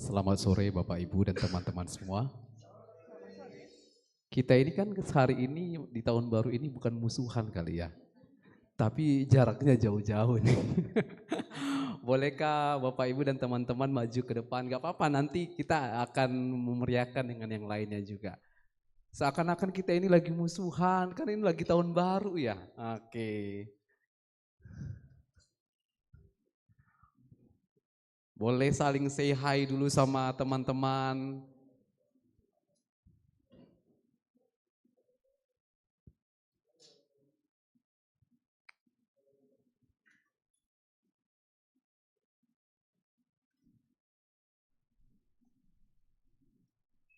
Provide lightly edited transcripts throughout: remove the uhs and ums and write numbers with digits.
Selamat sore Bapak Ibu dan teman-teman semua. Kita ini kan hari ini di tahun baru ini bukan musuhan kali ya. Tapi jaraknya jauh-jauh nih. Bolehkah Bapak Ibu dan teman-teman maju ke depan? Gak apa-apa, nanti kita akan memeriahkan dengan yang lainnya juga. Seakan-akan kita ini lagi musuhan, kan ini lagi tahun baru ya. Oke. Boleh saling say hi dulu sama teman-teman.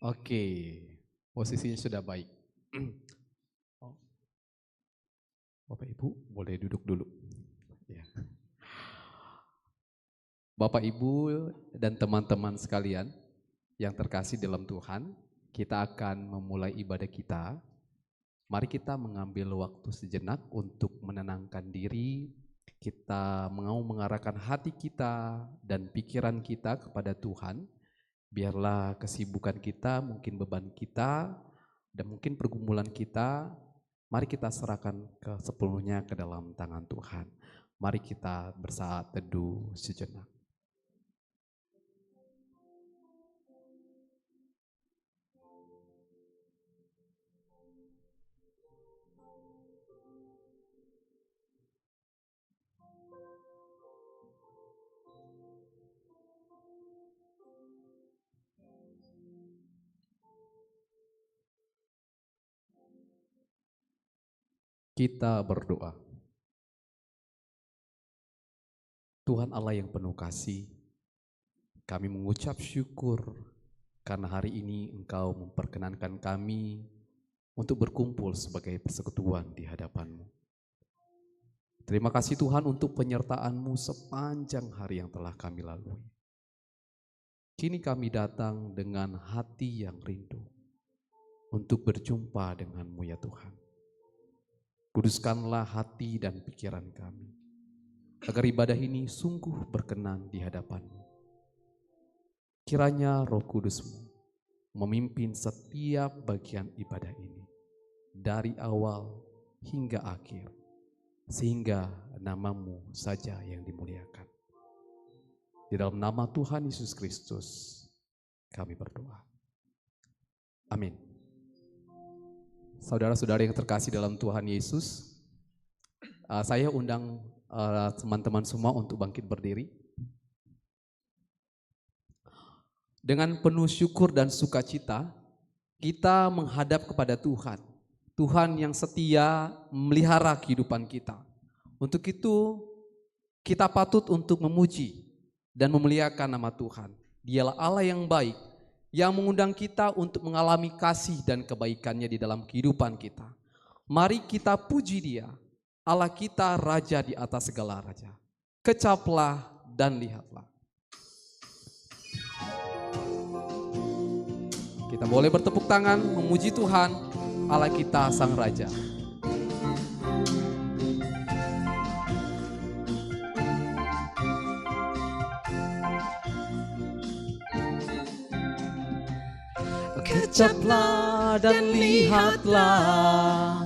Oke, posisinya sudah baik. Bapak Ibu boleh duduk dulu. Ya. Bapak Ibu dan teman-teman sekalian yang terkasih dalam Tuhan, kita akan memulai ibadah kita. Mari kita mengambil waktu sejenak untuk menenangkan diri. Kita mau mengarahkan hati kita dan pikiran kita kepada Tuhan. Biarlah kesibukan kita, mungkin beban kita, dan mungkin pergumulan kita, mari kita serahkan sepenuhnya ke dalam tangan Tuhan. Mari kita bersaat teduh sejenak. Kita berdoa. Tuhan Allah yang penuh kasih, kami mengucap syukur karena hari ini Engkau memperkenankan kami untuk berkumpul sebagai persekutuan di hadapan-Mu. Terima kasih Tuhan untuk penyertaan-Mu sepanjang hari yang telah kami lalui. Kini kami datang dengan hati yang rindu untuk berjumpa dengan-Mu ya Tuhan. Kuduskanlah hati dan pikiran kami, agar ibadah ini sungguh berkenan di hadapan-Mu. Kiranya Roh Kudus-Mu memimpin setiap bagian ibadah ini, dari awal hingga akhir, sehingga nama-Mu saja yang dimuliakan. Di dalam nama Tuhan Yesus Kristus kami berdoa. Amin. Saudara-saudara yang terkasih dalam Tuhan Yesus, saya undang teman-teman semua untuk bangkit berdiri. Dengan penuh syukur dan sukacita, kita menghadap kepada Tuhan. Tuhan yang setia memelihara kehidupan kita. Untuk itu, kita patut untuk memuji dan memuliakan nama Tuhan. Dialah Allah yang baik, yang mengundang kita untuk mengalami kasih dan kebaikannya di dalam kehidupan kita. Mari kita puji Dia, Allah kita Raja di atas segala raja. Kecaplah dan lihatlah. Kita boleh bertepuk tangan memuji Tuhan, Allah kita Sang Raja. Kecaplah dan lihatlah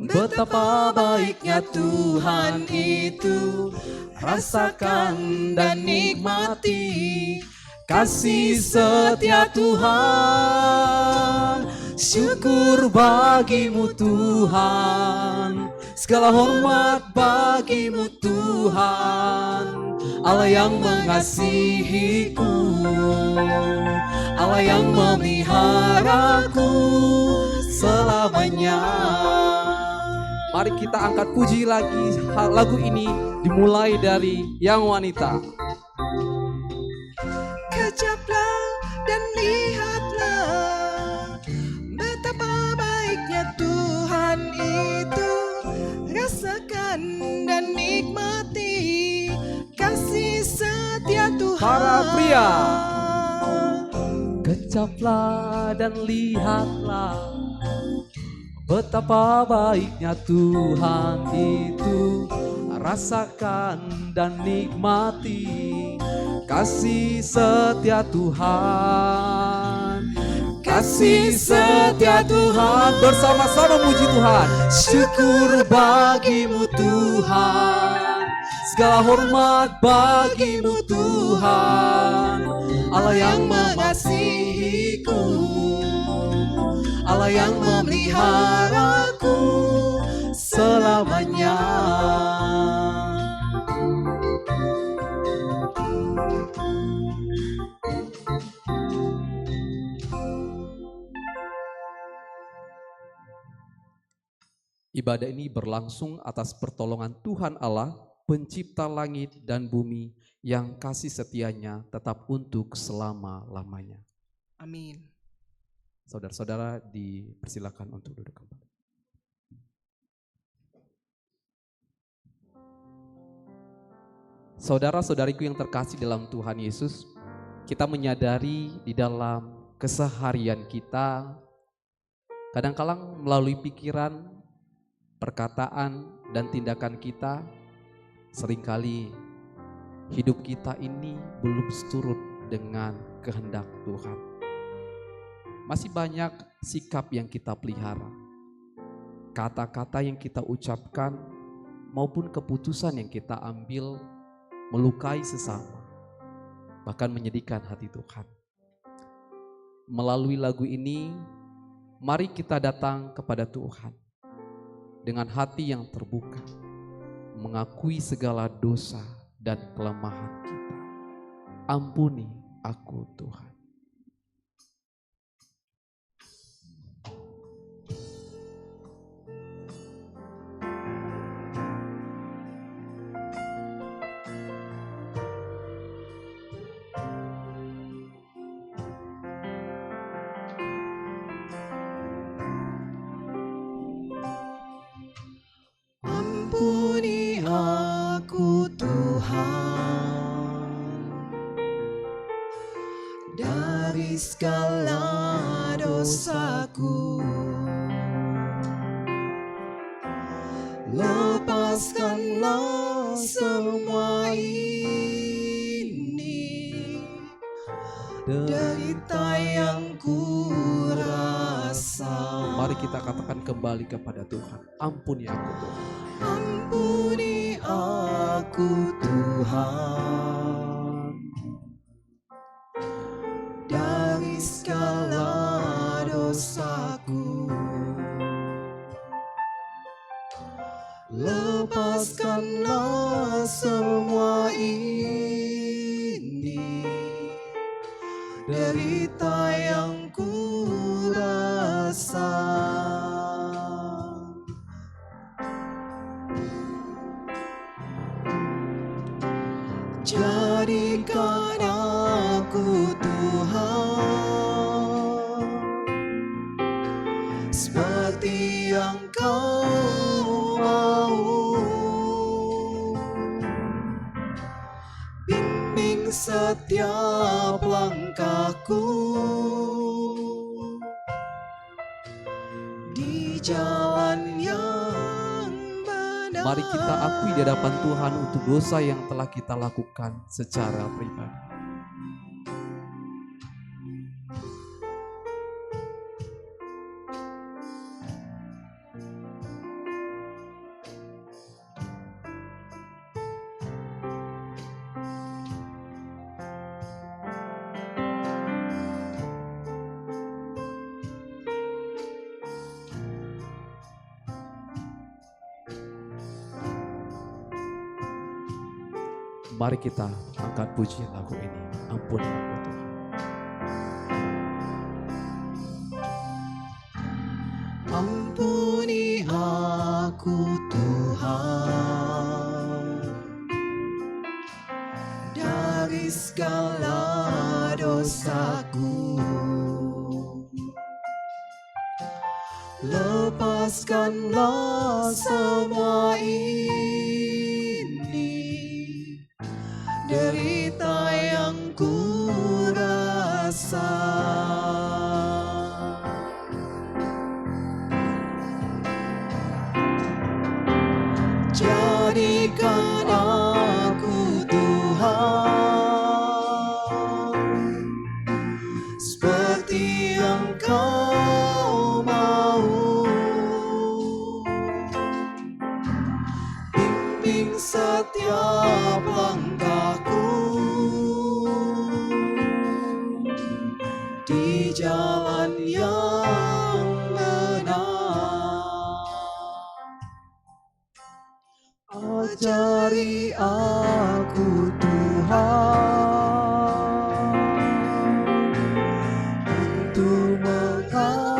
betapa baiknya Tuhan itu. Rasakan dan nikmati kasih setia Tuhan. Syukur bagimu Tuhan, segala hormat bagimu Tuhan. Allah yang mengasihiku, Allah yang memeliharaku selamanya. Mari kita angkat puji lagi lagu ini, dimulai dari yang wanita. Kecaplah dan lihatlah betapa baiknya Tuhan itu. Rasakan dan nikmati kasih setia Tuhan. Para pria, kecaplah dan lihatlah betapa baiknya Tuhan itu. rasakan dan nikmati kasih setia Tuhan. Kasih setia Tuhan, bersama-sama muji Tuhan. Syukur bagimu Tuhan, segala hormat bagimu Tuhan. Allah yang mengasihiku, Allah yang memeliharaku selamanya. Ibadah ini berlangsung atas pertolongan Tuhan Allah, pencipta langit dan bumi, yang kasih setianya tetap untuk selama-lamanya. Amin. Saudara-saudara dipersilakan untuk duduk kembali. Saudara-saudariku yang terkasih dalam Tuhan Yesus, kita menyadari di dalam keseharian kita, kadang-kadang melalui pikiran, perkataan, dan tindakan kita, seringkali hidup kita ini belum seturut dengan kehendak Tuhan. Masih banyak sikap yang kita pelihara, kata-kata yang kita ucapkan, maupun keputusan yang kita ambil melukai sesama, bahkan menyedihkan hati Tuhan. Melalui lagu ini, mari kita datang kepada Tuhan dengan hati yang terbuka, mengakui segala dosa dan kelemahan kita. Ampuni aku Tuhan. Ampuni aku Tuhan dari segala dosaku. Lepaskanlah semua ini, derita yang ku rasa. Mari kita katakan kembali kepada Tuhan. Ampuni aku Tuhan. Ampuni aku Tuhan dari segala dosaku. Lepaskanlah semua ini, derita yang ku rasa. Jadikan aku Tuhan seperti yang Kau mau. Bimbing setiap langkahku di jalan yang benar. Mari kita akui di hadapan Tuhan untuk dosa yang telah kita lakukan secara pribadi. Mari kita angkat pujian lagu ini. Ampuni aku Tuhan. Ampuni aku Tuhan dari segala dosaku. Lepaskanlah semua ini, derita yang ku rasa. Jadikan aku Tuhan seperti yang Kau mau. Bimbing setiap langkahku di jalan yang benar. Ajari aku Tuhan untuk mengasihi.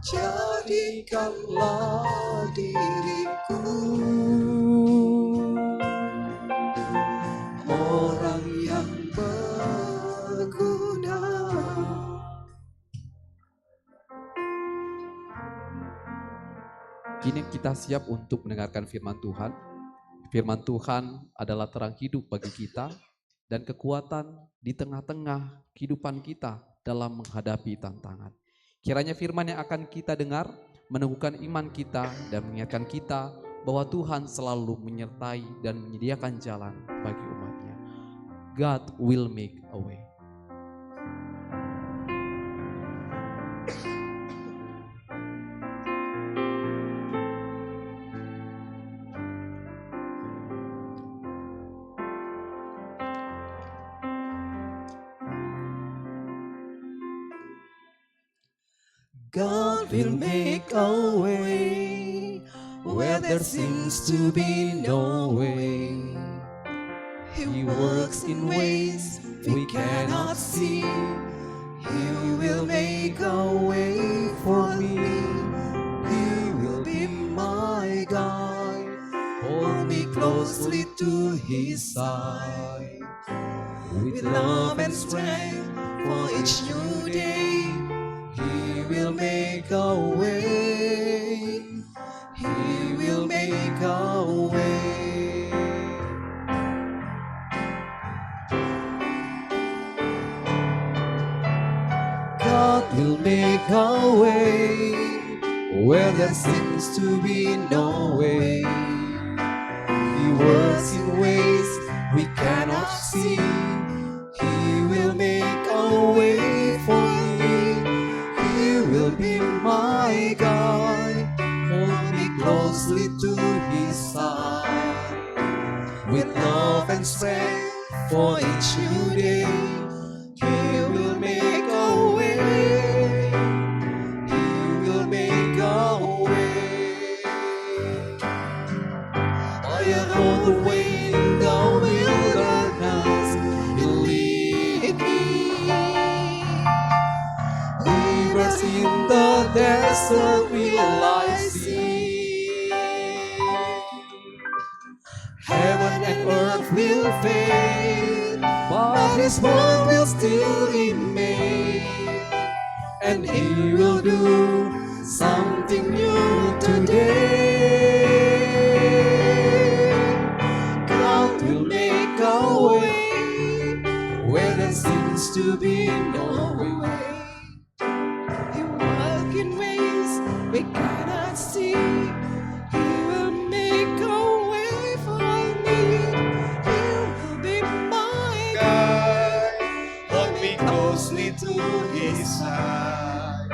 Jadikanlah diriku orang yang berguna. Kini kita siap untuk mendengarkan firman Tuhan. Firman Tuhan adalah terang hidup bagi kita dan kekuatan di tengah-tengah kehidupan kita dalam menghadapi tantangan. Kiranya firman yang akan kita dengar meneguhkan iman kita dan mengingatkan kita bahwa Tuhan selalu menyertai dan menyediakan jalan bagi umatnya. God will make a way. God will make a way where there seems to be no way. He works in ways we cannot see. He will make a way for me. He will be my guide. Hold me closely to His side. With love and strength for each new day, He will make a way. He will make a way. God will make a way where there seems to be no way. He works in ways we cannot see. He will make a way for me. He will be my guide. Hold me closely to His side. With love and strength for each new day, He will make a way. He will make a way. I am on the way in the wilderness. He'll lead me. Rivers in the desert will I see. Heaven and earth will fade, but His word will still remain. And He will do something new today. God will make a way where there seems to be no way. He walks in ways we cannot see. He will make a way for me. He will be my guide. Hold me closely to His side.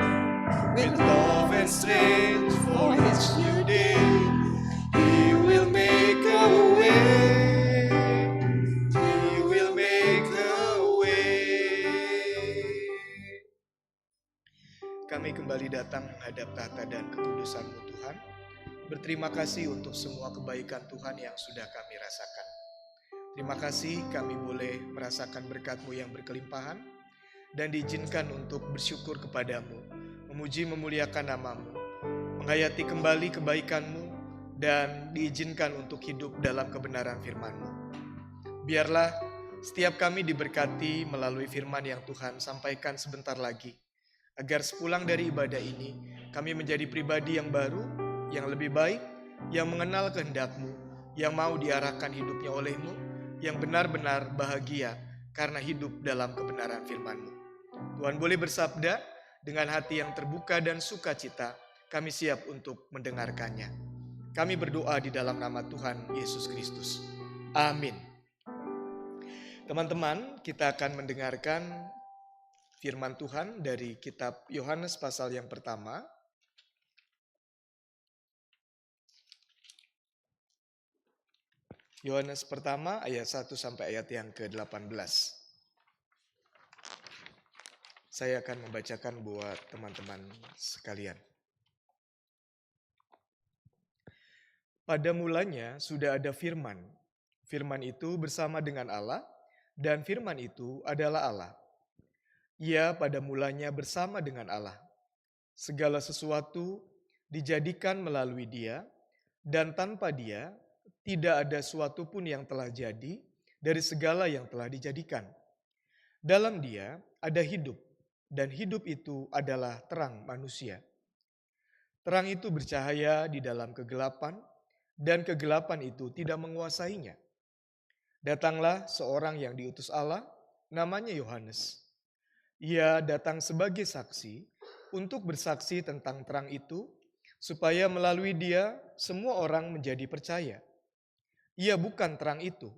With love and strength for each new day, He will make a way. He will make a way. Kami kembali datang menghadap tahta dan kekudusan-Mu Tuhan. Berterima kasih untuk semua kebaikan Tuhan yang sudah kami rasakan. Terima kasih kami boleh merasakan berkat-Mu yang berkelimpahan dan diizinkan untuk bersyukur kepadamu, memuji memuliakan nama-Mu, menghayati kembali kebaikan-Mu, dan diizinkan untuk hidup dalam kebenaran firman-Mu. Biarlah setiap kami diberkati melalui firman yang Tuhan sampaikan sebentar lagi, agar sepulang dari ibadah ini, kami menjadi pribadi yang baru, yang lebih baik, yang mengenal kehendak-Mu, yang mau diarahkan hidupnya oleh-Mu, yang benar-benar bahagia karena hidup dalam kebenaran firman-Mu. Tuhan boleh bersabda dengan hati yang terbuka dan sukacita, kami siap untuk mendengarkannya. Kami berdoa di dalam nama Tuhan Yesus Kristus. Amin. Teman-teman, kita akan mendengarkan firman Tuhan dari kitab Yohanes pasal yang pertama. Yohanes pertama ayat 1 sampai ayat yang ke-18. Saya akan membacakan buat teman-teman sekalian. Pada mulanya sudah ada firman. Firman itu bersama dengan Allah, dan firman itu adalah Allah. Ia pada mulanya bersama dengan Allah. Segala sesuatu dijadikan melalui Dia, dan tanpa Dia tidak ada suatu pun yang telah jadi dari segala yang telah dijadikan. Dalam Dia ada hidup, dan hidup itu adalah terang manusia. Terang itu bercahaya di dalam kegelapan, dan kegelapan itu tidak menguasainya. Datanglah seorang yang diutus Allah, namanya Yohanes. Ia datang sebagai saksi untuk bersaksi tentang terang itu, supaya melalui dia semua orang menjadi percaya. Ia bukan terang itu,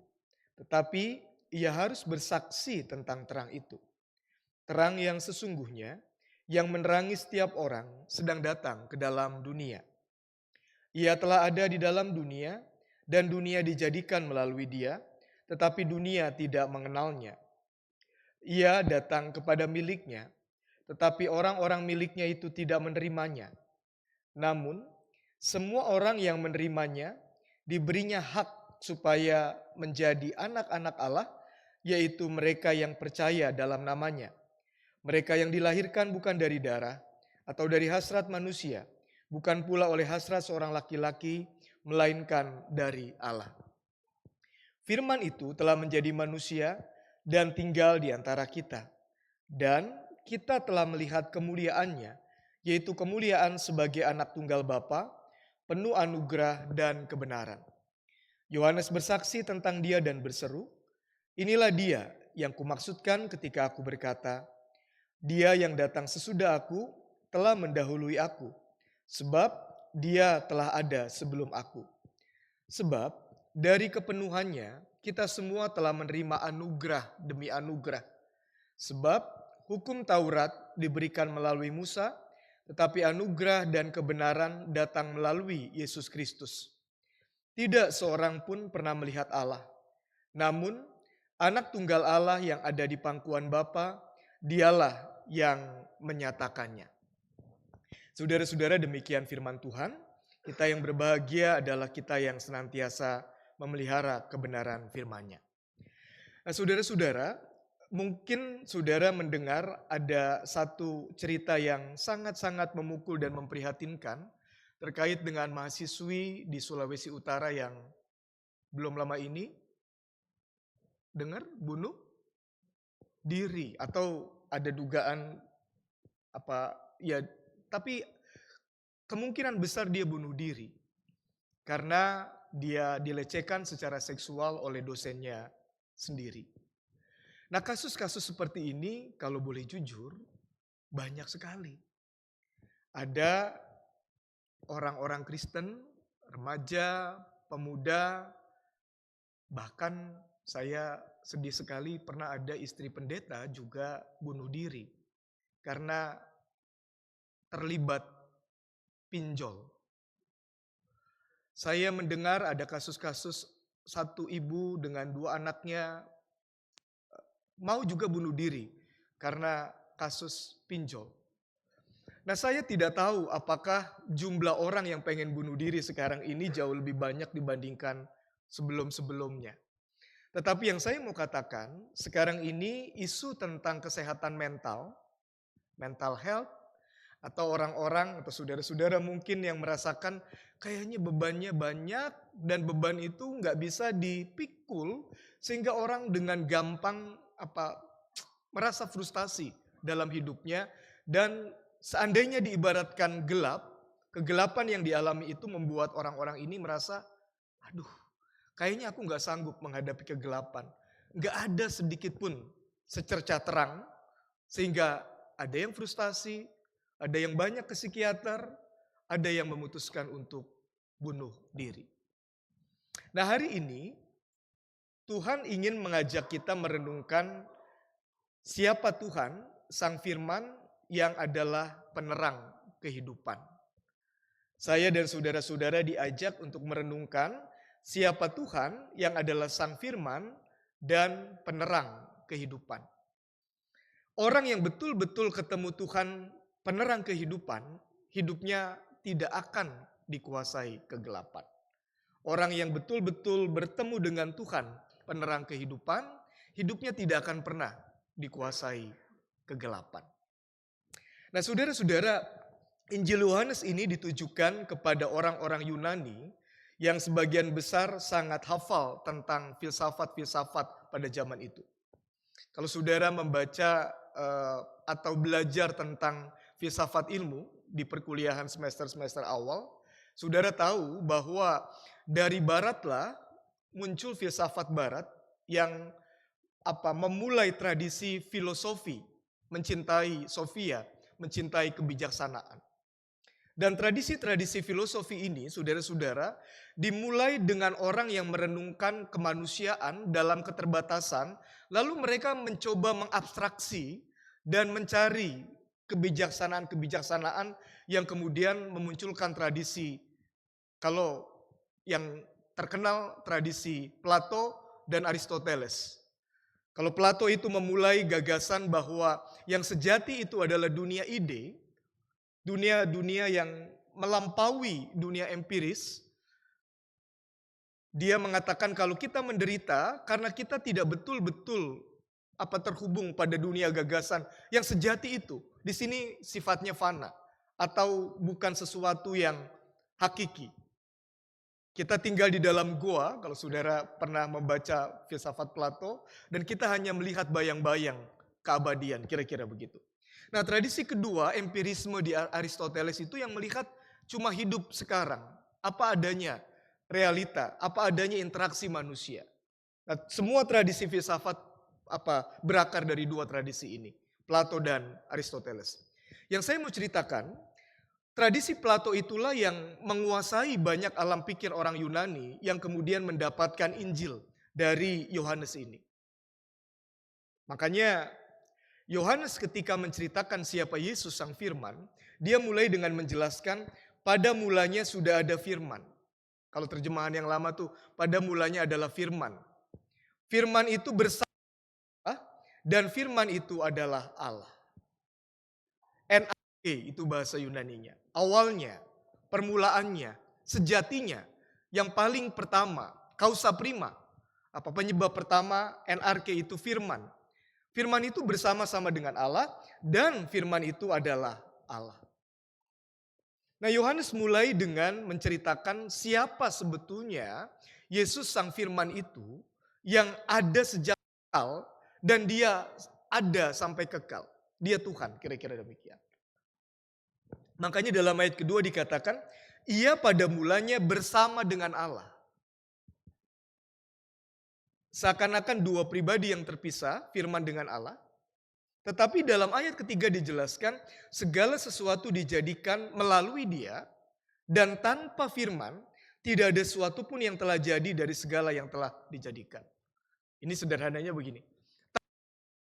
tetapi ia harus bersaksi tentang terang itu. Terang yang sesungguhnya, yang menerangi setiap orang, sedang datang ke dalam dunia. Ia telah ada di dalam dunia, dan dunia dijadikan melalui Dia, tetapi dunia tidak mengenalnya. Ia datang kepada miliknya, tetapi orang-orang miliknya itu tidak menerimanya. Namun, semua orang yang menerimanya diberinya hak supaya menjadi anak-anak Allah, yaitu mereka yang percaya dalam namanya. Mereka yang dilahirkan bukan dari darah atau dari hasrat manusia, bukan pula oleh hasrat seorang laki-laki, melainkan dari Allah. Firman itu telah menjadi manusia dan tinggal di antara kita. Dan kita telah melihat kemuliaannya, yaitu kemuliaan sebagai anak tunggal Bapa, penuh anugerah dan kebenaran. Yohanes bersaksi tentang dia dan berseru, "Inilah dia yang kumaksudkan ketika aku berkata, Dia yang datang sesudah aku telah mendahului aku, sebab dia telah ada sebelum aku." Sebab dari kepenuhannya kita semua telah menerima anugerah demi anugerah. Sebab hukum Taurat diberikan melalui Musa, tetapi anugerah dan kebenaran datang melalui Yesus Kristus. Tidak seorang pun pernah melihat Allah. Namun anak tunggal Allah yang ada di pangkuan Bapa, dialah yang menyatakannya. Saudara-saudara, demikian firman Tuhan. Kita yang berbahagia adalah kita yang senantiasa memelihara kebenaran firman-Nya. Nah, saudara-saudara, mungkin saudara mendengar ada satu cerita yang sangat-sangat memukul dan memprihatinkan terkait dengan mahasiswi di Sulawesi Utara yang belum lama ini dengar bunuh diri atau ada dugaan tapi kemungkinan besar dia bunuh diri karena dia dilecehkan secara seksual oleh dosennya sendiri. Nah, kasus-kasus seperti ini kalau boleh jujur banyak sekali. Ada orang-orang Kristen, remaja, pemuda, bahkan saya sedih sekali pernah ada istri pendeta juga bunuh diri karena terlibat pinjol. Saya mendengar ada kasus-kasus satu ibu dengan dua anaknya mau juga bunuh diri karena kasus pinjol. Nah, saya tidak tahu apakah jumlah orang yang pengen bunuh diri sekarang ini jauh lebih banyak dibandingkan sebelum-sebelumnya. Tetapi yang saya mau katakan, sekarang ini isu tentang kesehatan mental health, atau orang-orang atau saudara-saudara mungkin yang merasakan kayaknya bebannya banyak dan beban itu nggak bisa dipikul sehingga orang dengan gampang merasa frustasi dalam hidupnya dan seandainya diibaratkan gelap, kegelapan yang dialami itu membuat orang-orang ini merasa, aduh, kayaknya aku nggak sanggup menghadapi kegelapan. Nggak ada sedikit pun secerca terang sehingga ada yang frustasi, ada yang banyak ke psikiater, ada yang memutuskan untuk bunuh diri. Nah, hari ini Tuhan ingin mengajak kita merenungkan siapa Tuhan, Sang Firman yang adalah penerang kehidupan. Saya dan saudara-saudara diajak untuk merenungkan siapa Tuhan yang adalah Sang Firman dan penerang kehidupan. Orang yang betul-betul ketemu Tuhan, penerang kehidupan, hidupnya tidak akan dikuasai kegelapan. Orang yang betul-betul bertemu dengan Tuhan, penerang kehidupan, hidupnya tidak akan pernah dikuasai kegelapan. Nah, saudara-saudara, Injil Yohanes ini ditujukan kepada orang-orang Yunani yang sebagian besar sangat hafal tentang filsafat-filsafat pada zaman itu. Kalau saudara membaca atau belajar tentang filsafat ilmu di perkuliahan semester-semester awal, saudara tahu bahwa dari baratlah muncul filsafat barat yang memulai tradisi filosofi, mencintai Sofia, mencintai kebijaksanaan. Dan tradisi-tradisi filosofi ini, saudara-saudara, dimulai dengan orang yang merenungkan kemanusiaan dalam keterbatasan, lalu mereka mencoba mengabstraksi dan mencari kebijaksanaan-kebijaksanaan yang kemudian memunculkan tradisi. Kalau yang terkenal tradisi Plato dan Aristoteles. Kalau Plato itu memulai gagasan bahwa yang sejati itu adalah dunia ide, dunia yang melampaui dunia empiris. Dia mengatakan kalau kita menderita karena kita tidak betul-betul terhubung pada dunia gagasan yang sejati itu. Di sini sifatnya fana atau bukan sesuatu yang hakiki. Kita tinggal di dalam goa, kalau saudara pernah membaca filsafat Plato, dan kita hanya melihat bayang-bayang keabadian, kira-kira begitu. Nah, tradisi kedua, empirisme di Aristoteles itu yang melihat cuma hidup sekarang, apa adanya realita, apa adanya interaksi manusia. Nah, semua tradisi filsafat berakar dari dua tradisi ini, Plato dan Aristoteles. Yang saya mau ceritakan, tradisi Plato itulah yang menguasai banyak alam pikir orang Yunani yang kemudian mendapatkan Injil dari Yohanes ini. Makanya Yohanes ketika menceritakan siapa Yesus Sang Firman, dia mulai dengan menjelaskan pada mulanya sudah ada firman. Kalau terjemahan yang lama tuh, pada mulanya adalah firman. Firman itu bersama dan firman itu adalah Allah. Itu bahasa Yunaninya. Awalnya, permulaannya, sejatinya, yang paling pertama, causa prima. Penyebab pertama, NRK itu firman. Firman itu bersama-sama dengan Allah dan firman itu adalah Allah. Nah, Yohanes mulai dengan menceritakan siapa sebetulnya Yesus Sang Firman itu yang ada sejak kekal dan dia ada sampai kekal. Dia Tuhan, kira-kira demikian. Makanya dalam ayat kedua dikatakan, ia pada mulanya bersama dengan Allah. Seakan-akan dua pribadi yang terpisah, firman dengan Allah. Tetapi dalam ayat ketiga dijelaskan, segala sesuatu dijadikan melalui dia, dan tanpa firman, tidak ada sesuatu pun yang telah jadi dari segala yang telah dijadikan. Ini sederhananya begini.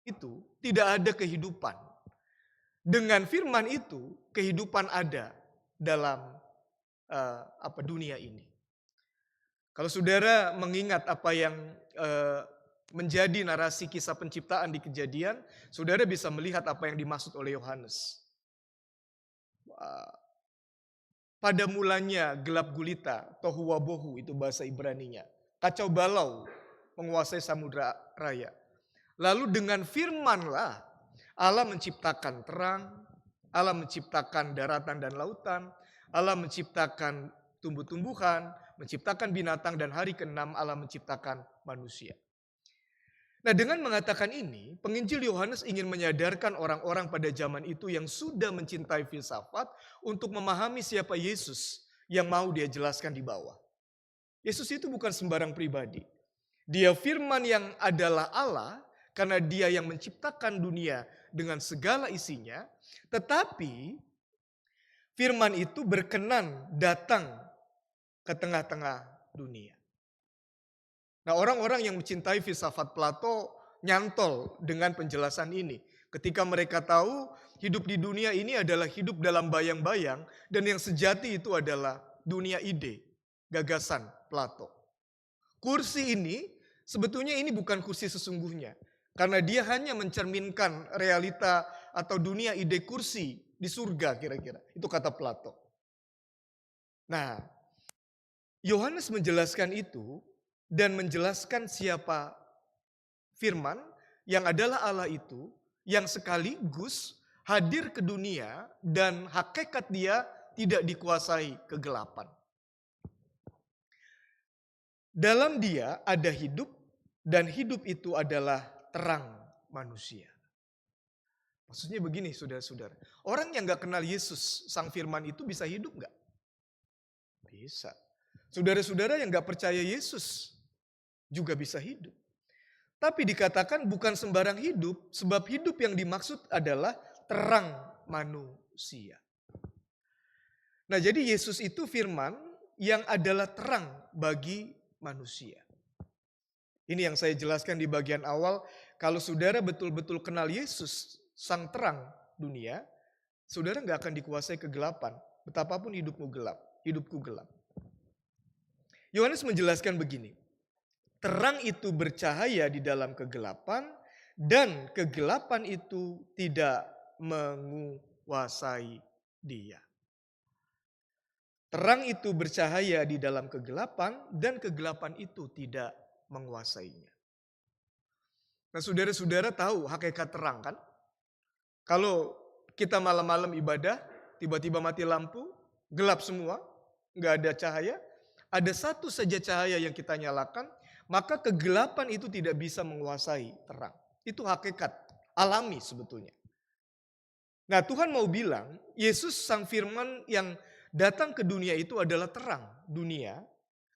Itu tidak ada kehidupan. Dengan firman itu, kehidupan ada dalam dunia ini. Kalau saudara mengingat apa yang menjadi narasi kisah penciptaan di Kejadian, saudara bisa melihat apa yang dimaksud oleh Yohanes. Pada mulanya gelap gulita, tohu wabohu itu bahasa Ibraninya. Kacau balau menguasai samudra raya. Lalu dengan firmanlah Allah menciptakan terang, Allah menciptakan daratan dan lautan, Allah menciptakan tumbuh-tumbuhan, menciptakan binatang, dan hari ke-6 Allah menciptakan manusia. Nah, dengan mengatakan ini, penginjil Yohanes ingin menyadarkan orang-orang pada zaman itu yang sudah mencintai filsafat untuk memahami siapa Yesus yang mau dia jelaskan di bawah. Yesus itu bukan sembarang pribadi. Dia firman yang adalah Allah, karena dia yang menciptakan dunia dengan segala isinya, tetapi Firman itu berkenan datang ke tengah-tengah dunia. Nah, orang-orang yang mencintai filsafat Plato nyantol dengan penjelasan ini. Ketika mereka tahu hidup di dunia ini adalah hidup dalam bayang-bayang dan yang sejati itu adalah dunia ide, gagasan Plato. Kursi ini sebetulnya ini bukan kursi sesungguhnya. Karena dia hanya mencerminkan realita atau dunia ide kursi di surga kira-kira. Itu kata Plato. Nah, Yohanes menjelaskan itu dan menjelaskan siapa Firman yang adalah Allah itu yang sekaligus hadir ke dunia dan hakikat dia tidak dikuasai kegelapan. Dalam dia ada hidup dan hidup itu adalah terang manusia. Maksudnya begini saudara-saudara, orang yang gak kenal Yesus Sang Firman itu bisa hidup gak? Bisa. Saudara-saudara yang gak percaya Yesus juga bisa hidup. Tapi dikatakan bukan sembarang hidup, sebab hidup yang dimaksud adalah terang manusia. Nah, jadi Yesus itu firman yang adalah terang bagi manusia. Ini yang saya jelaskan di bagian awal, kalau saudara betul-betul kenal Yesus, sang terang dunia, saudara gak akan dikuasai kegelapan, betapapun hidupmu gelap, hidupku gelap. Yohanes menjelaskan begini, terang itu bercahaya di dalam kegelapan dan kegelapan itu tidak menguasai dia. Terang itu bercahaya di dalam kegelapan dan kegelapan itu tidak menguasainya. Nah, saudara-saudara tahu hakikat terang kan? Kalau kita malam-malam ibadah, tiba-tiba mati lampu, gelap semua, nggak ada cahaya, ada satu saja cahaya yang kita nyalakan, maka kegelapan itu tidak bisa menguasai terang. Itu hakikat alami sebetulnya. Nah, Tuhan mau bilang, Yesus Sang Firman yang datang ke dunia itu adalah terang dunia,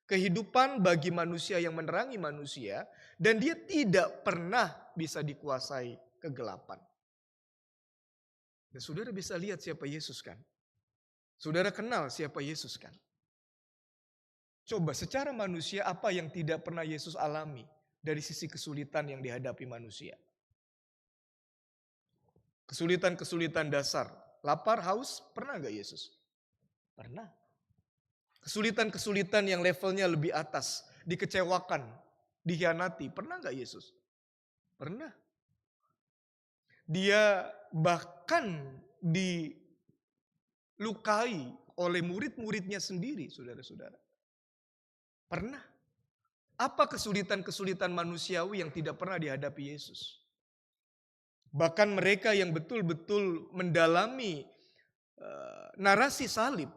kehidupan bagi manusia yang menerangi manusia, dan dia tidak pernah bisa dikuasai kegelapan. Dan saudara bisa lihat siapa Yesus kan? Saudara kenal siapa Yesus kan? Coba secara manusia apa yang tidak pernah Yesus alami dari sisi kesulitan yang dihadapi manusia? Kesulitan-kesulitan dasar, lapar, haus, pernah gak Yesus? Pernah. Kesulitan-kesulitan yang levelnya lebih atas, dikecewakan, dikhianati, pernah gak Yesus? Pernah. Dia bahkan dilukai oleh murid-muridnya sendiri, saudara-saudara. Pernah. Apa kesulitan-kesulitan manusiawi yang tidak pernah dihadapi Yesus? Bahkan mereka yang betul-betul mendalami narasi salib,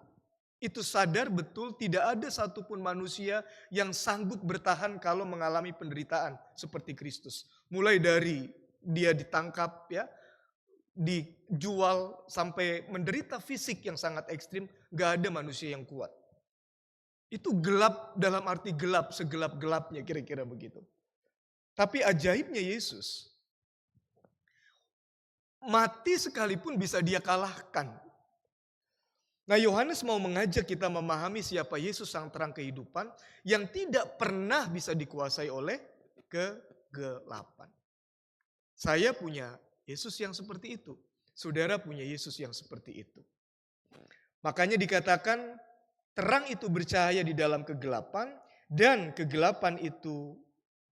itu sadar betul tidak ada satupun manusia yang sanggup bertahan kalau mengalami penderitaan seperti Kristus. Mulai dari dia ditangkap, ya, dijual sampai menderita fisik yang sangat ekstrim, gak ada manusia yang kuat. Itu gelap dalam arti gelap, segelap-gelapnya kira-kira begitu. Tapi ajaibnya Yesus, mati sekalipun bisa dia kalahkan. Nah, Yohanes mau mengajak kita memahami siapa Yesus Sang Terang Kehidupan yang tidak pernah bisa dikuasai oleh kegelapan. Saya punya Yesus yang seperti itu. Saudara punya Yesus yang seperti itu. Makanya dikatakan terang itu bercahaya di dalam kegelapan dan kegelapan itu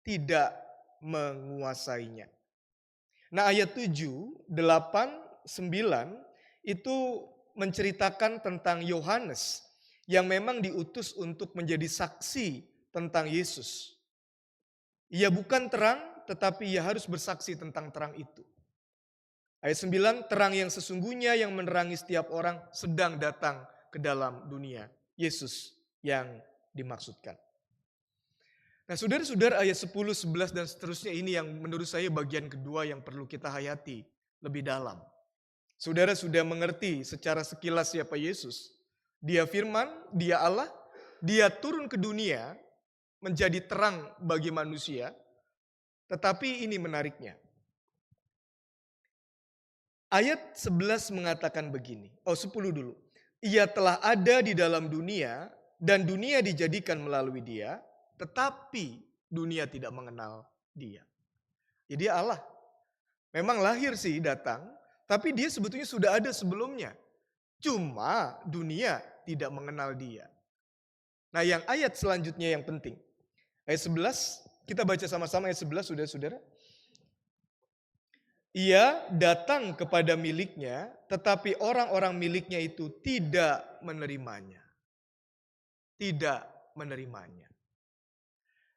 tidak menguasainya. Nah, ayat 7, 8, 9 itu menceritakan tentang Yohanes yang memang diutus untuk menjadi saksi tentang Yesus. Ia bukan terang, tetapi ia harus bersaksi tentang terang itu. Ayat 9, terang yang sesungguhnya yang menerangi setiap orang sedang datang ke dalam dunia. Yesus yang dimaksudkan. Nah, saudara-saudara, ayat 10, 11 dan seterusnya ini yang menurut saya bagian kedua yang perlu kita hayati lebih dalam. Saudara sudah mengerti secara sekilas siapa Yesus. Dia firman, dia Allah, dia turun ke dunia menjadi terang bagi manusia. Tetapi ini menariknya. Ayat 11 mengatakan begini. 10 dulu. Ia telah ada di dalam dunia dan dunia dijadikan melalui dia, tetapi dunia tidak mengenal dia. Jadi Allah memang lahir sih datang, tapi dia sebetulnya sudah ada sebelumnya. Cuma dunia tidak mengenal dia. Nah yang ayat selanjutnya yang penting. Ayat 11, kita baca sama-sama ayat 11 saudara-saudara. Ia datang kepada miliknya, tetapi orang-orang miliknya itu tidak menerimanya. Tidak menerimanya.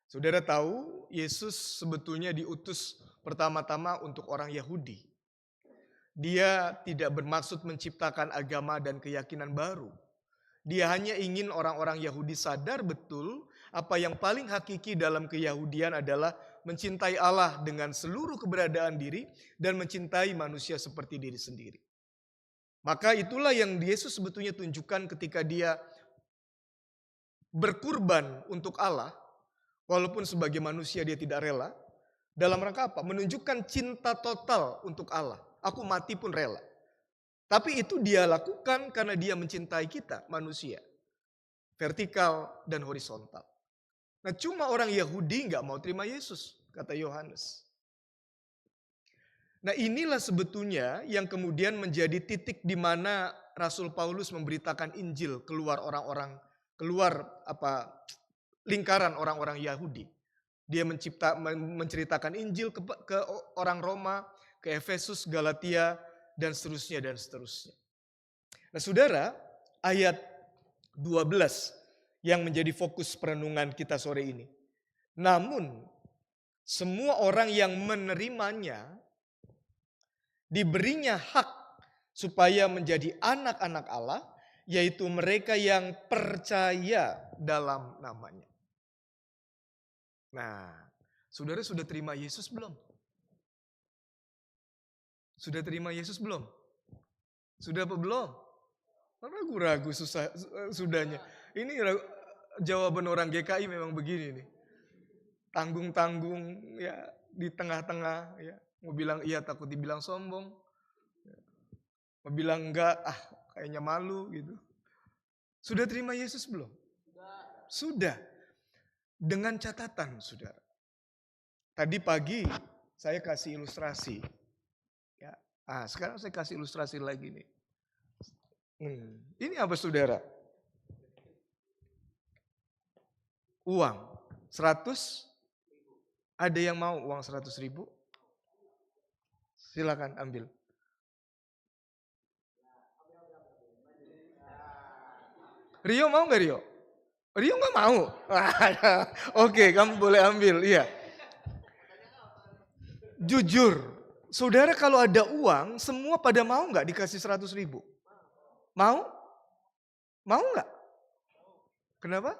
Saudara tahu, Yesus sebetulnya diutus pertama-tama untuk orang Yahudi. Dia tidak bermaksud menciptakan agama dan keyakinan baru. Dia hanya ingin orang-orang Yahudi sadar betul apa yang paling hakiki dalam keyahudian adalah mencintai Allah dengan seluruh keberadaan diri dan mencintai manusia seperti diri sendiri. Maka itulah yang Yesus sebetulnya tunjukkan ketika dia berkurban untuk Allah, walaupun sebagai manusia dia tidak rela. Dalam rangka apa? Menunjukkan cinta total untuk Allah. Aku mati pun rela. Tapi itu dia lakukan karena dia mencintai kita manusia. Vertikal dan horizontal. Nah cuma orang Yahudi nggak mau terima Yesus, kata Yohanes. Nah inilah sebetulnya yang kemudian menjadi titik di mana Rasul Paulus memberitakan Injil keluar lingkaran orang-orang Yahudi. Dia menceritakan Injil ke orang Roma, ke Efesus, Galatia, dan seterusnya dan seterusnya. Nah saudara, ayat 12 yang menjadi fokus perenungan kita sore ini. Namun semua orang yang menerimanya diberinya hak supaya menjadi anak-anak Allah, yaitu mereka yang percaya dalam namanya. Nah, saudara sudah terima Yesus belum? Sudah terima Yesus belum? Sudah apa belum? Ragu-ragu sudahnya. Ini jawaban orang GKI memang begini nih. Tanggung-tanggung ya di tengah-tengah ya. Mau bilang iya takut dibilang sombong. Mau bilang enggak, kayaknya malu gitu. Sudah terima Yesus belum? Sudah. Dengan catatan, saudara. Tadi pagi saya kasih ilustrasi. Ya. Sekarang saya kasih ilustrasi lagi nih. Ini apa saudara? Uang 100. Ada yang mau uang 100.000? Silakan ambil. Rio mau nggak Rio? Rio nggak mau. Oke, kamu boleh ambil. Iya. Jujur, saudara kalau ada uang, semua pada mau nggak dikasih 100.000? Mau? Mau nggak? Kenapa?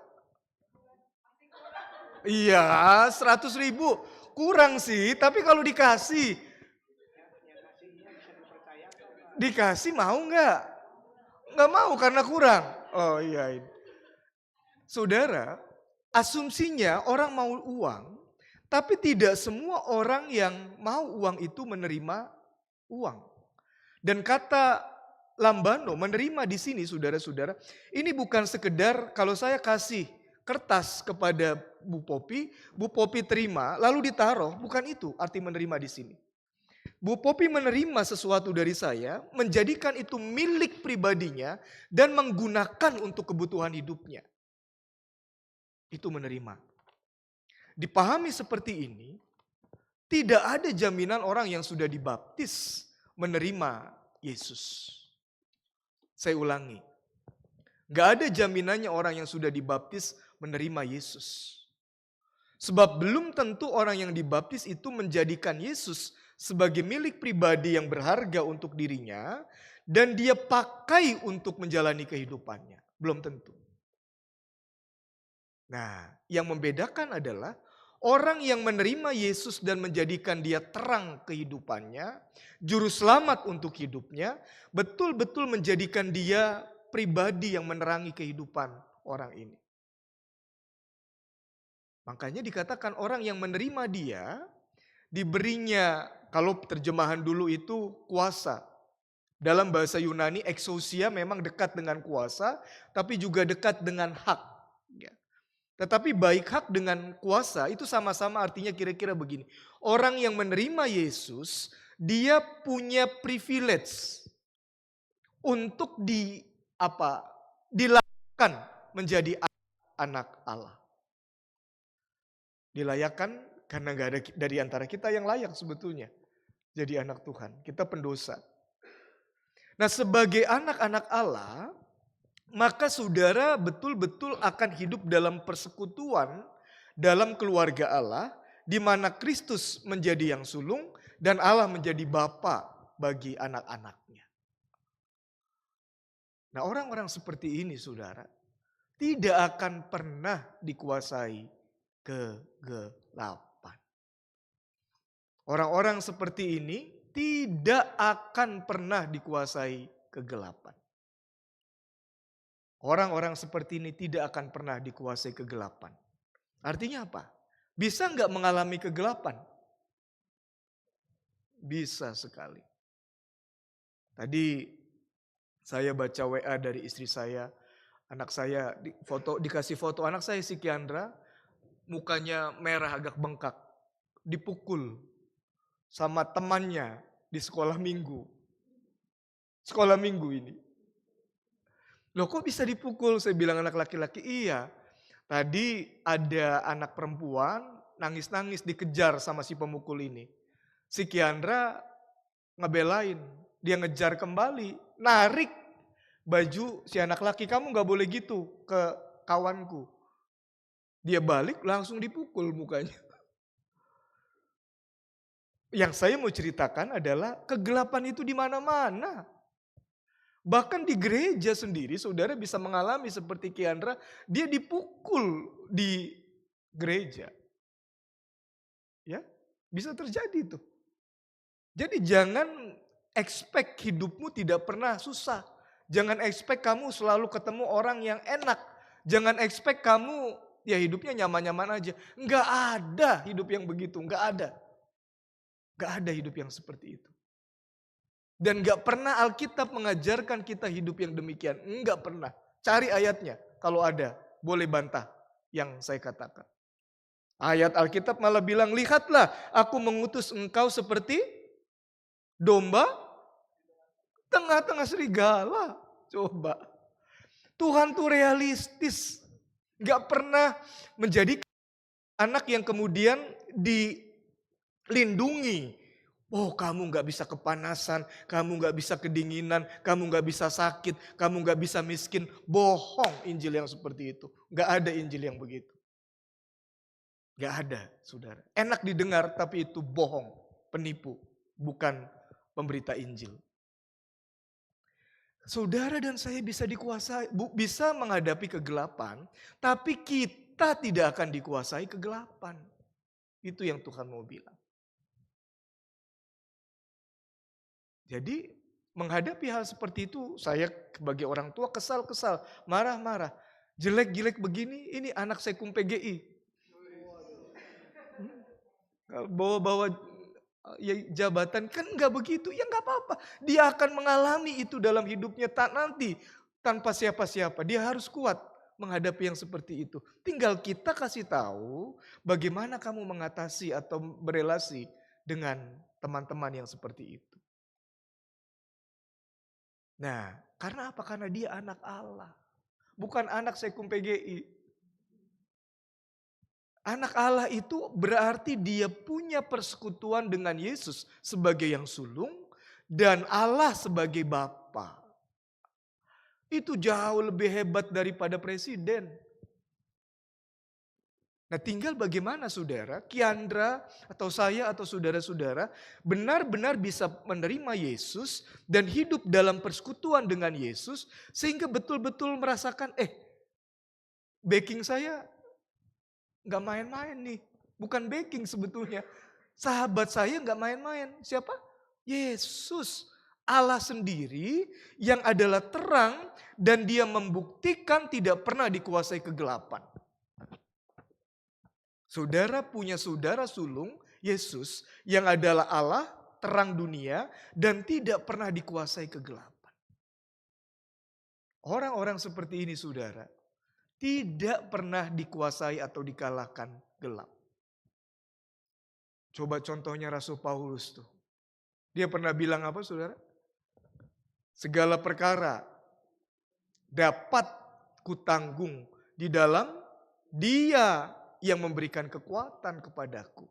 Iya, 100.000 kurang sih. Tapi kalau dikasih mau nggak? Nggak mau karena kurang. Oh iya. Saudara, asumsinya orang mau uang, tapi tidak semua orang yang mau uang itu menerima uang. Dan kata Lambano menerima di sini saudara-saudara, ini bukan sekedar kalau saya kasih kertas kepada Bu Popi terima lalu ditaruh, bukan itu arti menerima di sini. Bu Popi menerima sesuatu dari saya, menjadikan itu milik pribadinya dan menggunakan untuk kebutuhan hidupnya. Itu menerima. Dipahami seperti ini, tidak ada jaminan orang yang sudah dibaptis menerima Yesus. Saya ulangi, gak ada jaminannya orang yang sudah dibaptis menerima Yesus. Sebab belum tentu orang yang dibaptis itu menjadikan Yesus sebagai milik pribadi yang berharga untuk dirinya dan dia pakai untuk menjalani kehidupannya. Belum tentu. Nah, yang membedakan adalah orang yang menerima Yesus dan menjadikan dia terang kehidupannya, juru selamat untuk hidupnya, betul-betul menjadikan dia pribadi yang menerangi kehidupan orang ini. Makanya dikatakan orang yang menerima dia, diberinya, kalau terjemahan dulu itu kuasa. Dalam bahasa Yunani, exousia memang dekat dengan kuasa, tapi juga dekat dengan hak. Ya. Tetapi baik hak dengan kuasa itu sama-sama artinya kira-kira begini. Orang yang menerima Yesus, dia punya privilege untuk dilakukan menjadi anak Allah. Dilayakkan karena gak ada dari antara kita yang layak sebetulnya jadi anak Tuhan. Kita pendosa. Nah, sebagai anak-anak Allah, maka saudara betul-betul akan hidup dalam persekutuan dalam keluarga Allah, di mana Kristus menjadi yang sulung dan Allah menjadi bapa bagi anak-anaknya. Nah, orang-orang seperti ini saudara tidak akan pernah dikuasai kegelapan. Orang-orang seperti ini tidak akan pernah dikuasai kegelapan. Orang-orang seperti ini tidak akan pernah dikuasai kegelapan. Artinya apa? Bisa nggak mengalami kegelapan? Bisa sekali. Tadi saya baca WA dari istri saya, anak saya dikasih foto anak saya si Kiandra, mukanya merah agak bengkak, dipukul sama temannya di sekolah minggu. Sekolah minggu ini. Loh kok bisa dipukul? Saya bilang anak laki-laki, iya. Tadi ada anak perempuan nangis-nangis dikejar sama si pemukul ini. Si Kiandra ngebelain, dia ngejar kembali, narik baju si anak laki, kamu gak boleh gitu ke kawanku. Dia balik langsung dipukul mukanya. Yang saya mau ceritakan adalah kegelapan itu di mana-mana. Bahkan di gereja sendiri saudara bisa mengalami seperti Kiandra, dia dipukul di gereja. Ya, bisa terjadi itu. Jadi jangan expect hidupmu tidak pernah susah. Jangan expect kamu selalu ketemu orang yang enak. Jangan expect kamu ya hidupnya nyaman-nyaman aja. Enggak ada hidup yang begitu, enggak ada. Enggak ada hidup yang seperti itu. Dan gak pernah Alkitab mengajarkan kita hidup yang demikian. Enggak pernah. Cari ayatnya. Kalau ada, boleh bantah yang saya katakan. Ayat Alkitab malah bilang, lihatlah aku mengutus engkau seperti domba tengah-tengah serigala. Coba. Tuhan tuh realistis. Gak pernah menjadi anak yang kemudian dilindungi. Oh kamu gak bisa kepanasan, kamu gak bisa kedinginan, kamu gak bisa sakit, kamu gak bisa miskin. Bohong Injil yang seperti itu. Gak ada Injil yang begitu. Gak ada saudara. Enak didengar tapi itu bohong, penipu. Bukan pemberita Injil. Saudara dan saya bisa dikuasai, bisa menghadapi kegelapan. Tapi kita tidak akan dikuasai kegelapan. Itu yang Tuhan mau bilang. Jadi menghadapi hal seperti itu saya sebagai orang tua kesal-kesal, marah-marah. Jelek-jelek begini, ini anak sekum PGI. Bawa-bawa ya, jabatan kan enggak begitu, ya enggak apa-apa. Dia akan mengalami itu dalam hidupnya nanti tanpa siapa-siapa. Dia harus kuat menghadapi yang seperti itu. Tinggal kita kasih tahu bagaimana kamu mengatasi atau berelasi dengan teman-teman yang seperti itu. Nah, karena apa? Karena dia anak Allah. Bukan anak sekum PGI. Anak Allah itu berarti dia punya persekutuan dengan Yesus sebagai yang sulung dan Allah sebagai Bapa. Itu jauh lebih hebat daripada presiden. Nah tinggal bagaimana saudara, Kiandra atau saya atau saudara-saudara benar-benar bisa menerima Yesus dan hidup dalam persekutuan dengan Yesus sehingga betul-betul merasakan backing saya gak main-main nih. Bukan backing sebetulnya. Sahabat saya gak main-main. Siapa? Yesus. Allah sendiri yang adalah terang dan dia membuktikan tidak pernah dikuasai kegelapan. Saudara punya saudara sulung, Yesus, yang adalah Allah, terang dunia dan tidak pernah dikuasai kegelapan. Orang-orang seperti ini saudara, tidak pernah dikuasai atau dikalahkan gelap. Coba contohnya Rasul Paulus tuh. Dia pernah bilang apa saudara? Segala perkara dapat kutanggung di dalam Dia yang memberikan kekuatan kepadaku.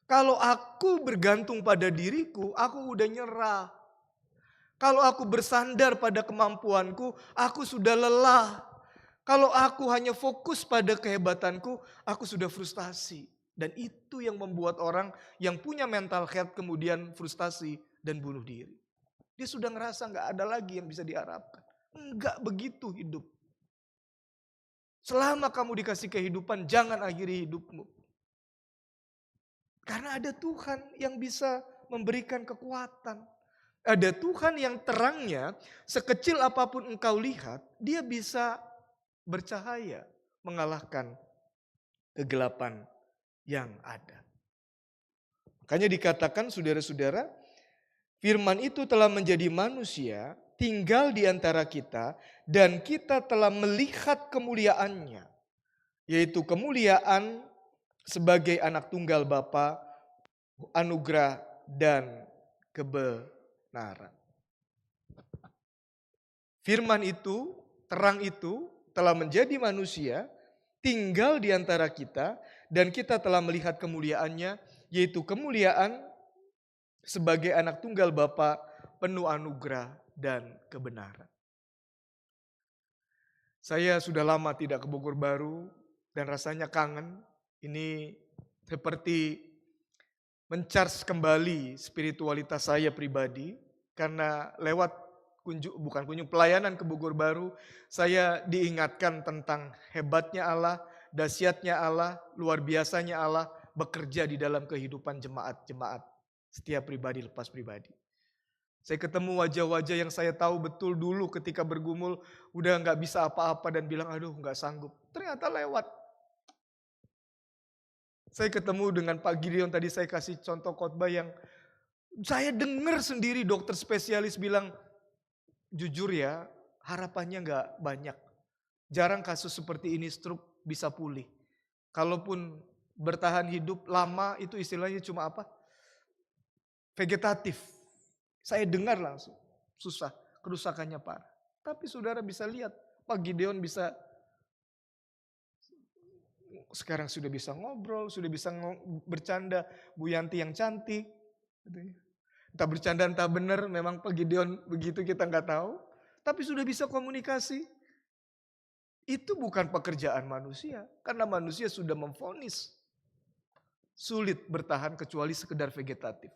Kalau aku bergantung pada diriku, aku udah nyerah. Kalau aku bersandar pada kemampuanku, aku sudah lelah. Kalau aku hanya fokus pada kehebatanku, aku sudah frustasi. Dan itu yang membuat orang yang punya mental health kemudian frustasi dan bunuh diri. Dia sudah ngerasa gak ada lagi yang bisa diharapkan. Enggak begitu hidup. Selama kamu dikasih kehidupan, jangan akhiri hidupmu. Karena ada Tuhan yang bisa memberikan kekuatan. Ada Tuhan yang terangnya sekecil apapun engkau lihat, dia bisa bercahaya mengalahkan kegelapan yang ada. Makanya dikatakan saudara-saudara, firman itu telah menjadi manusia, tinggal di antara kita, dan kita telah melihat kemuliaannya. Yaitu kemuliaan sebagai anak tunggal Bapa, anugerah dan kebenaran. Firman itu, terang itu telah menjadi manusia, tinggal di antara kita, dan kita telah melihat kemuliaannya, yaitu kemuliaan sebagai anak tunggal Bapa, penuh anugerah dan kebenaran. Saya sudah lama tidak ke Bogor Baru dan rasanya kangen. Ini seperti mencharge kembali spiritualitas saya pribadi karena lewat pelayanan ke Bogor Baru, saya diingatkan tentang hebatnya Allah, dahsyatnya Allah, luar biasanya Allah bekerja di dalam kehidupan jemaat-jemaat setiap pribadi lepas pribadi. Saya ketemu wajah-wajah yang saya tahu betul dulu ketika bergumul udah nggak bisa apa-apa dan bilang aduh nggak sanggup. Ternyata lewat. Saya ketemu dengan Pak Gideon tadi saya kasih contoh khotbah yang saya dengar sendiri dokter spesialis bilang jujur ya harapannya nggak banyak. Jarang kasus seperti ini stroke bisa pulih. Kalaupun bertahan hidup lama itu istilahnya cuma apa? Vegetatif. Saya dengar langsung, susah, kerusakannya parah. Tapi saudara bisa lihat, Pak Gideon bisa, sekarang sudah bisa ngobrol, sudah bisa bercanda, Bu Yanti yang cantik. Entah bercanda entah benar, memang Pak Gideon begitu kita nggak tahu. Tapi sudah bisa komunikasi. Itu bukan pekerjaan manusia, karena manusia sudah memvonis. Sulit bertahan kecuali sekedar vegetatif.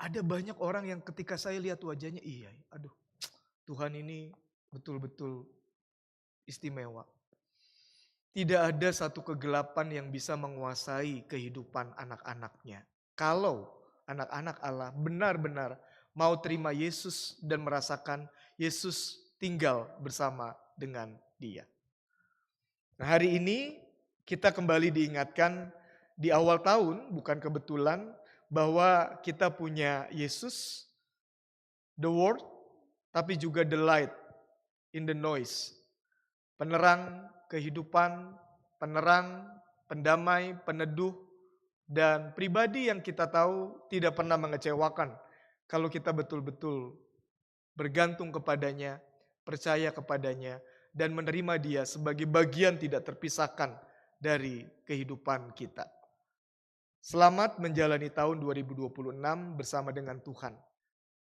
Ada banyak orang yang ketika saya lihat wajahnya, iya, aduh Tuhan ini betul-betul istimewa. Tidak ada satu kegelapan yang bisa menguasai kehidupan anak-anaknya. Kalau anak-anak Allah benar-benar mau terima Yesus dan merasakan Yesus tinggal bersama dengan dia. Nah hari ini kita kembali diingatkan di awal tahun, bukan kebetulan, bahwa kita punya Yesus, the Word, tapi juga the light in the noise. Penerang kehidupan, penerang, pendamai, peneduh, dan pribadi yang kita tahu tidak pernah mengecewakan kalau kita betul-betul bergantung kepadanya, percaya kepadanya, dan menerima dia sebagai bagian tidak terpisahkan dari kehidupan kita. Selamat menjalani tahun 2026 bersama dengan Tuhan.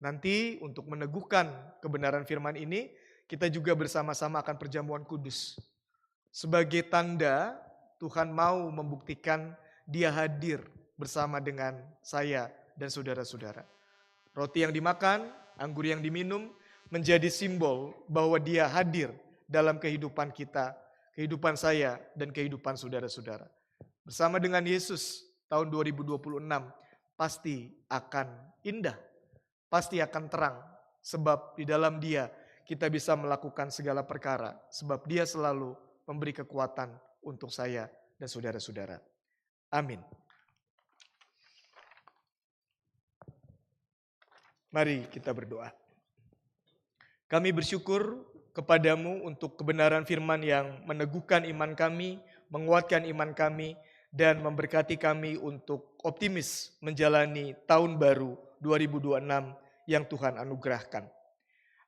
Nanti untuk meneguhkan kebenaran firman ini, kita juga bersama-sama akan perjamuan kudus. Sebagai tanda Tuhan mau membuktikan dia hadir bersama dengan saya dan saudara-saudara. Roti yang dimakan, anggur yang diminum menjadi simbol bahwa dia hadir dalam kehidupan kita, kehidupan saya dan kehidupan saudara-saudara. Bersama dengan Yesus, tahun 2026 pasti akan indah, pasti akan terang. Sebab di dalam dia kita bisa melakukan segala perkara. Sebab dia selalu memberi kekuatan untuk saya dan saudara-saudara. Amin. Mari kita berdoa. Kami bersyukur kepadamu untuk kebenaran firman yang meneguhkan iman kami, menguatkan iman kami, dan memberkati kami untuk optimis menjalani tahun baru 2026 yang Tuhan anugerahkan.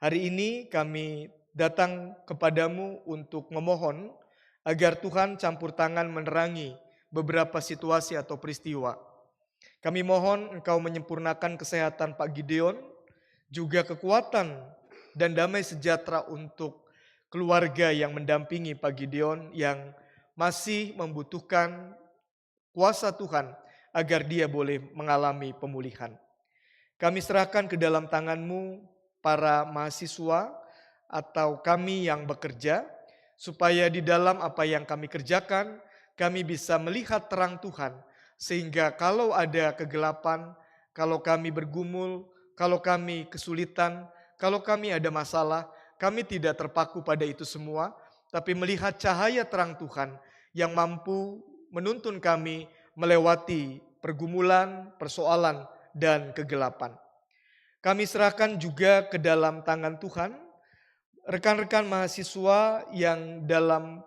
Hari ini kami datang kepadamu untuk memohon agar Tuhan campur tangan menerangi beberapa situasi atau peristiwa. Kami mohon Engkau menyempurnakan kesehatan Pak Gideon, juga kekuatan dan damai sejahtera untuk keluarga yang mendampingi Pak Gideon yang masih membutuhkan kuasa Tuhan agar dia boleh mengalami pemulihan. Kami serahkan ke dalam tangan-Mu para mahasiswa atau kami yang bekerja, supaya di dalam apa yang kami kerjakan, kami bisa melihat terang Tuhan, sehingga kalau ada kegelapan, kalau kami bergumul, kalau kami kesulitan, kalau kami ada masalah, kami tidak terpaku pada itu semua, tapi melihat cahaya terang Tuhan yang mampu menuntun kami melewati pergumulan, persoalan, dan kegelapan. Kami serahkan juga ke dalam tangan Tuhan rekan-rekan mahasiswa yang dalam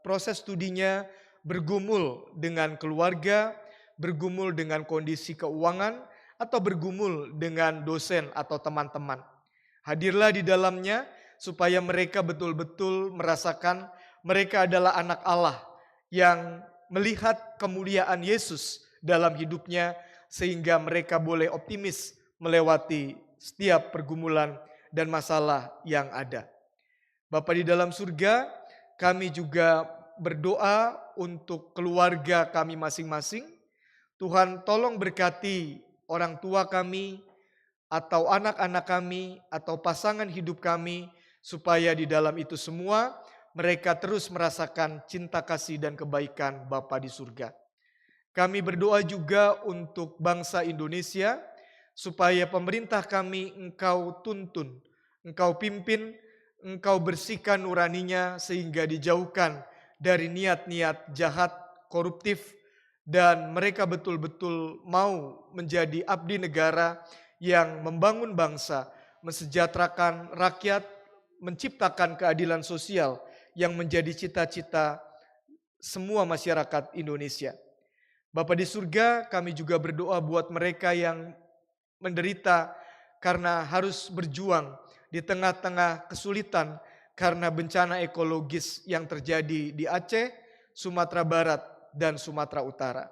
proses studinya bergumul dengan keluarga, bergumul dengan kondisi keuangan, atau bergumul dengan dosen atau teman-teman. Hadirlah di dalamnya supaya mereka betul-betul merasakan mereka adalah anak Allah yang melihat kemuliaan Yesus dalam hidupnya sehingga mereka boleh optimis melewati setiap pergumulan dan masalah yang ada. Bapa di dalam surga, kami juga berdoa untuk keluarga kami masing-masing. Tuhan tolong berkati orang tua kami, atau anak-anak kami, atau pasangan hidup kami, supaya di dalam itu semua mereka terus merasakan cinta kasih dan kebaikan Bapa di surga. Kami berdoa juga untuk bangsa Indonesia, supaya pemerintah kami Engkau tuntun, Engkau pimpin, Engkau bersihkan nuraninya sehingga dijauhkan dari niat-niat jahat, koruptif, dan mereka betul-betul mau menjadi abdi negara yang membangun bangsa, mensejahterakan rakyat, menciptakan keadilan sosial yang menjadi cita-cita semua masyarakat Indonesia. Bapa di surga, kami juga berdoa buat mereka yang menderita karena harus berjuang di tengah-tengah kesulitan karena bencana ekologis yang terjadi di Aceh, Sumatera Barat, dan Sumatera Utara.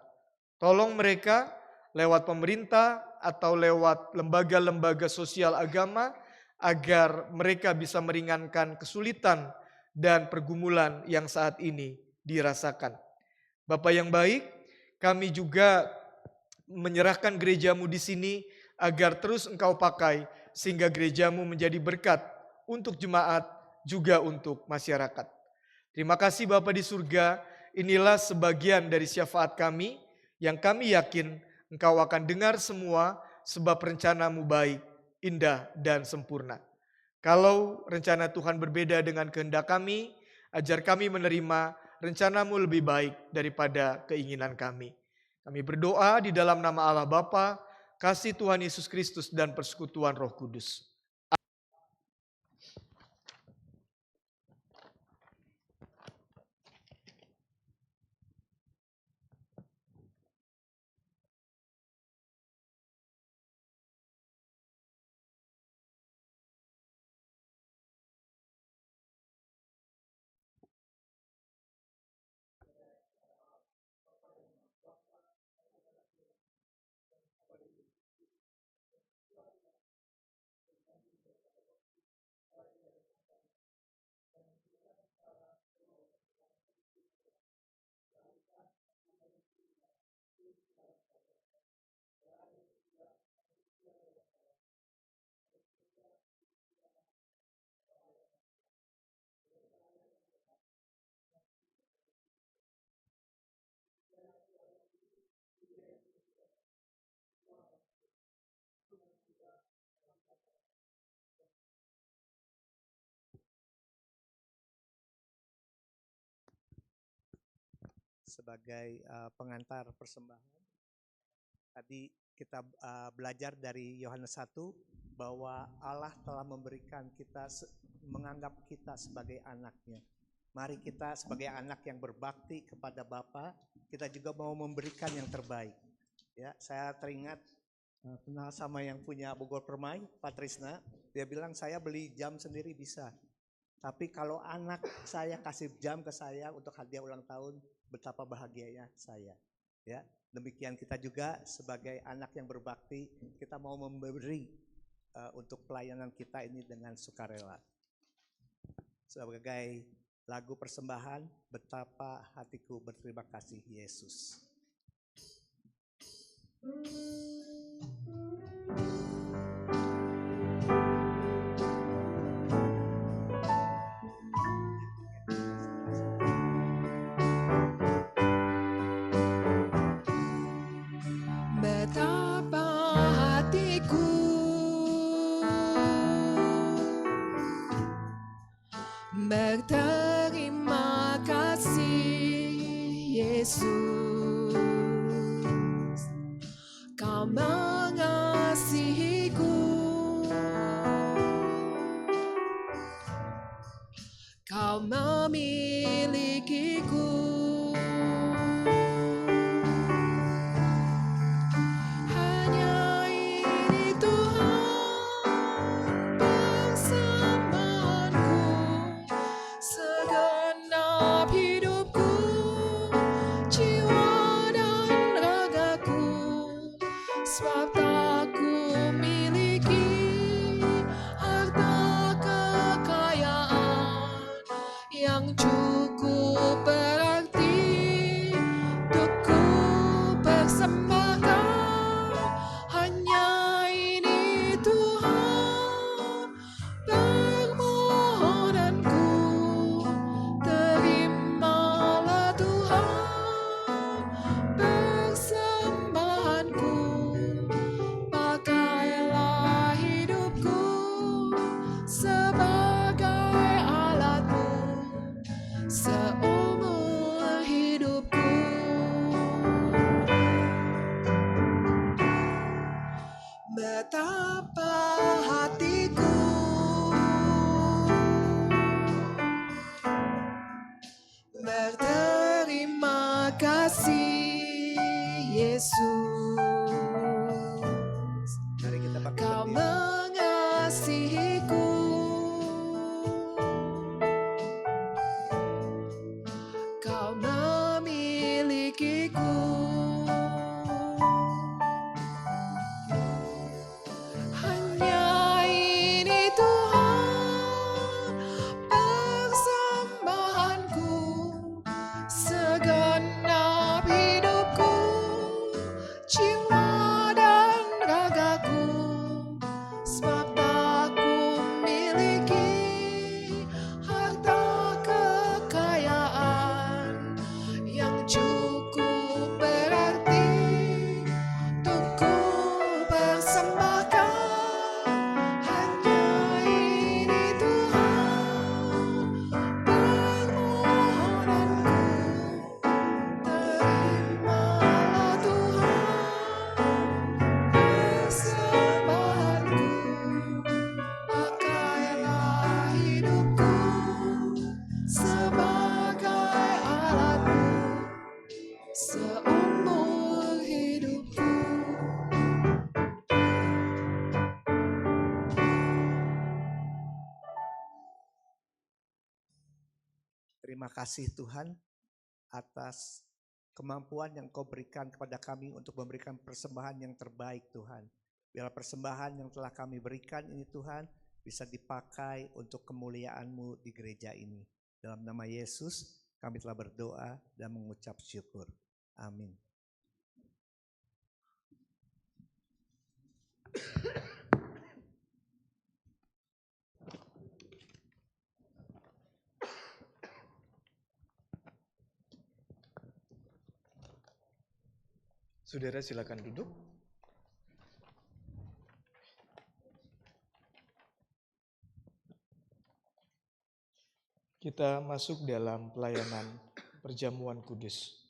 Tolong mereka lewat pemerintah atau lewat lembaga-lembaga sosial agama agar mereka bisa meringankan kesulitan dan pergumulan yang saat ini dirasakan. Bapak yang baik, kami juga menyerahkan gerejamu di sini agar terus Engkau pakai sehingga gerejamu menjadi berkat untuk jemaat juga untuk masyarakat. Terima kasih Bapa di surga, inilah sebagian dari syafaat kami yang kami yakin Engkau akan dengar semua sebab rencanamu baik, indah, dan sempurna. Kalau rencana Tuhan berbeda dengan kehendak kami, ajar kami menerima rencanamu lebih baik daripada keinginan kami. Kami berdoa di dalam nama Allah Bapa, kasih Tuhan Yesus Kristus dan persekutuan Roh Kudus. sebagai pengantar persembahan. Tadi kita belajar dari Yohanes 1 bahwa Allah telah memberikan kita, menganggap kita sebagai anaknya. Mari kita sebagai anak yang berbakti kepada Bapa, kita juga mau memberikan yang terbaik. Ya, saya teringat kenal sama yang punya Bogor Permai, Pak Trisna. Dia bilang saya beli jam sendiri bisa. Tapi kalau anak saya kasih jam ke saya untuk hadiah ulang tahun, betapa bahagianya saya. Ya, demikian kita juga sebagai anak yang berbakti, kita mau memberi untuk pelayanan kita ini dengan sukarela. Sebagai lagu persembahan, betapa hatiku berterima kasih Yesus. Betapa hatiku berterima kasih Yesus, Kau mengasihiku, Kau memilikiku. Hanya ini Tuhan persembahanku, segenap hidupku, jiwa dan ragaku, sebab tak ku miliki harta kekayaan yang cukup berarti untuk ku persembahkan. Hanya ini Tuhan permohonanku, terimalah Tuhan persembahanku, pakailah hidupku sebagai alatmu seumur hidupku. Betapa hatiku berterima kasih Yesus, Mari kita bangkit Kau berdiri. mengasihiku, Kau memilikiku. Hanya ini Tuhan persembahanku, segenap hidupku, jiwa dan ragaku, sebab tak ku miliki harta kekayaan yang cukup berarti untuk ku persembahkan. Hanya ini Tuhan permohonanku, terimalah Tuhan persembahanku, pakailah hidupku sebagai alatmu seumur hidupku. Terima kasih Tuhan atas kemampuan yang Kau berikan kepada kami untuk memberikan persembahan yang terbaik Tuhan. Biarlah persembahan yang telah kami berikan ini Tuhan bisa dipakai untuk kemuliaan-Mu di gereja ini. Dalam nama Yesus kami telah berdoa dan mengucap syukur. Amin. Saudara silakan duduk. Kita masuk dalam pelayanan perjamuan kudus.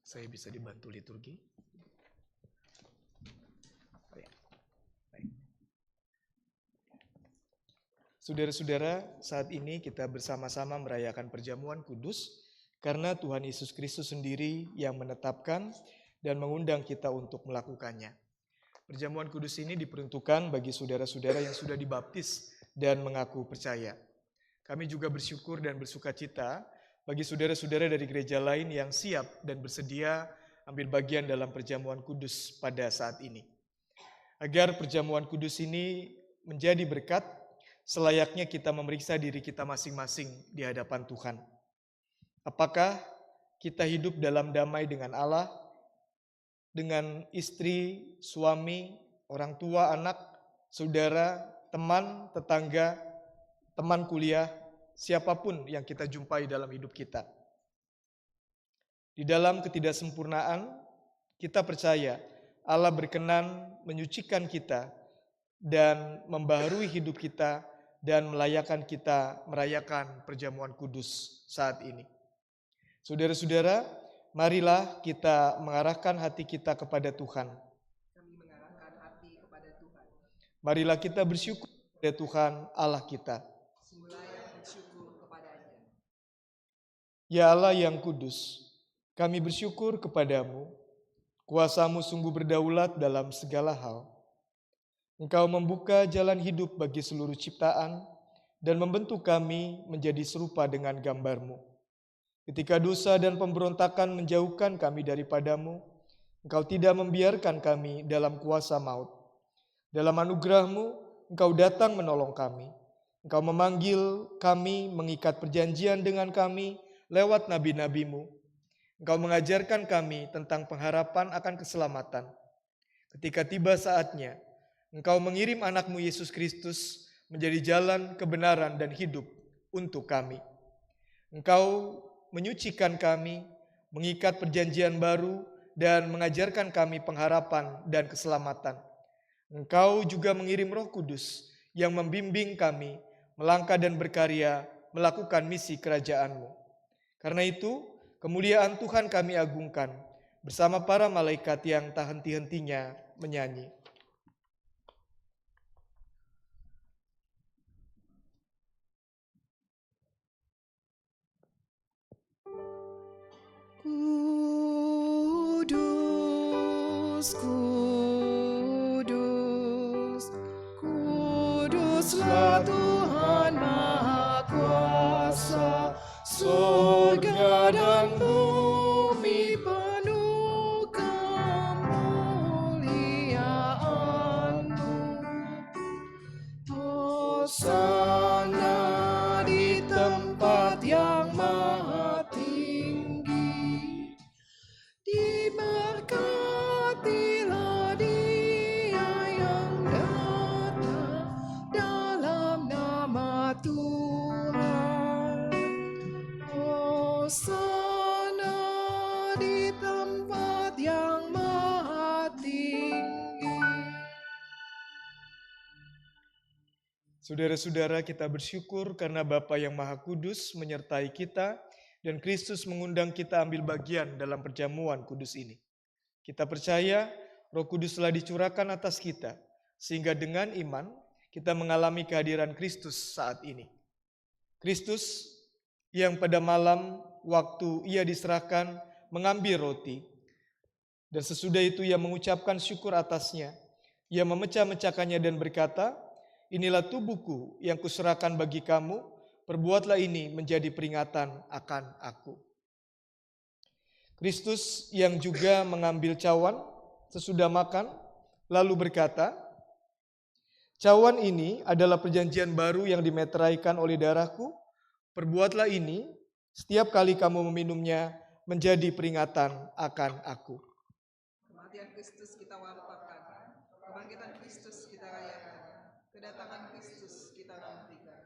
Saya bisa dibantu liturgi. Oh ya, baik. Saudara-saudara, saat ini kita bersama-sama merayakan perjamuan kudus karena Tuhan Yesus Kristus sendiri yang menetapkan dan mengundang kita untuk melakukannya. Perjamuan kudus ini diperuntukkan bagi saudara-saudara yang sudah dibaptis dan mengaku percaya. Kami juga bersyukur dan bersuka cita bagi saudara-saudara dari gereja lain yang siap dan bersedia ambil bagian dalam perjamuan kudus pada saat ini. Agar perjamuan kudus ini menjadi berkat, selayaknya kita memeriksa diri kita masing-masing di hadapan Tuhan. Apakah kita hidup dalam damai dengan Allah, dengan istri, suami, orang tua, anak, saudara, teman, tetangga, teman kuliah, siapapun yang kita jumpai dalam hidup kita. Di dalam ketidaksempurnaan, kita percaya Allah berkenan menyucikan kita dan membaharui hidup kita dan melayakan kita merayakan perjamuan kudus saat ini. Saudara-saudara, marilah kita mengarahkan hati kita kepada Tuhan. Marilah kita bersyukur kepada Tuhan Allah kita. Ya Allah yang kudus, kami bersyukur kepadamu. Kuasa-Mu sungguh berdaulat dalam segala hal. Engkau membuka jalan hidup bagi seluruh ciptaan dan membentuk kami menjadi serupa dengan gambar-Mu. Ketika dosa dan pemberontakan menjauhkan kami daripadamu, Engkau tidak membiarkan kami dalam kuasa maut. Dalam anugerah-Mu, Engkau datang menolong kami. Engkau memanggil kami, mengikat perjanjian dengan kami lewat nabi-nabi-Mu. Engkau mengajarkan kami tentang pengharapan akan keselamatan. Ketika tiba saatnya, Engkau mengirim anak-Mu Yesus Kristus menjadi jalan kebenaran dan hidup untuk kami. Engkau menyucikan kami, mengikat perjanjian baru, dan mengajarkan kami pengharapan dan keselamatan. Engkau juga mengirim Roh Kudus yang membimbing kami melangkah dan berkarya melakukan misi kerajaan-Mu. Karena itu, kemuliaan Tuhan kami agungkan bersama para malaikat yang tak henti-hentinya menyanyi. Kudus, kudus, kuduslah Tuhan Maha Kuasa, surga dan bumi penuh kemuliaan-Mu. Hosana di tempat yang maha tinggi, diberkatilah Dia yang datang dalam nama Tuhan. Hosana di tempat yang maha tinggi. Saudara-saudara, kita bersyukur karena Bapa yang Maha Kudus menyertai kita dan Kristus mengundang kita ambil bagian dalam perjamuan kudus ini. Kita percaya Roh Kudus telah dicurahkan atas kita, sehingga dengan iman kita mengalami kehadiran Kristus saat ini. Kristus yang pada malam waktu Ia diserahkan mengambil roti, dan sesudah itu Ia mengucapkan syukur atasnya. Ia memecah-mecahkannya dan berkata, "Inilah tubuhku yang kuserahkan bagi kamu, perbuatlah ini menjadi peringatan akan aku." Kristus yang juga mengambil cawan sesudah makan, lalu berkata, "Cawan ini adalah perjanjian baru yang dimeteraikan oleh darahku, perbuatlah ini setiap kali kamu meminumnya menjadi peringatan akan aku." Kematian Kristus kita wafatkan, kebangkitan Kristus kita rayakan, kedatangan Kristus kita nantikan.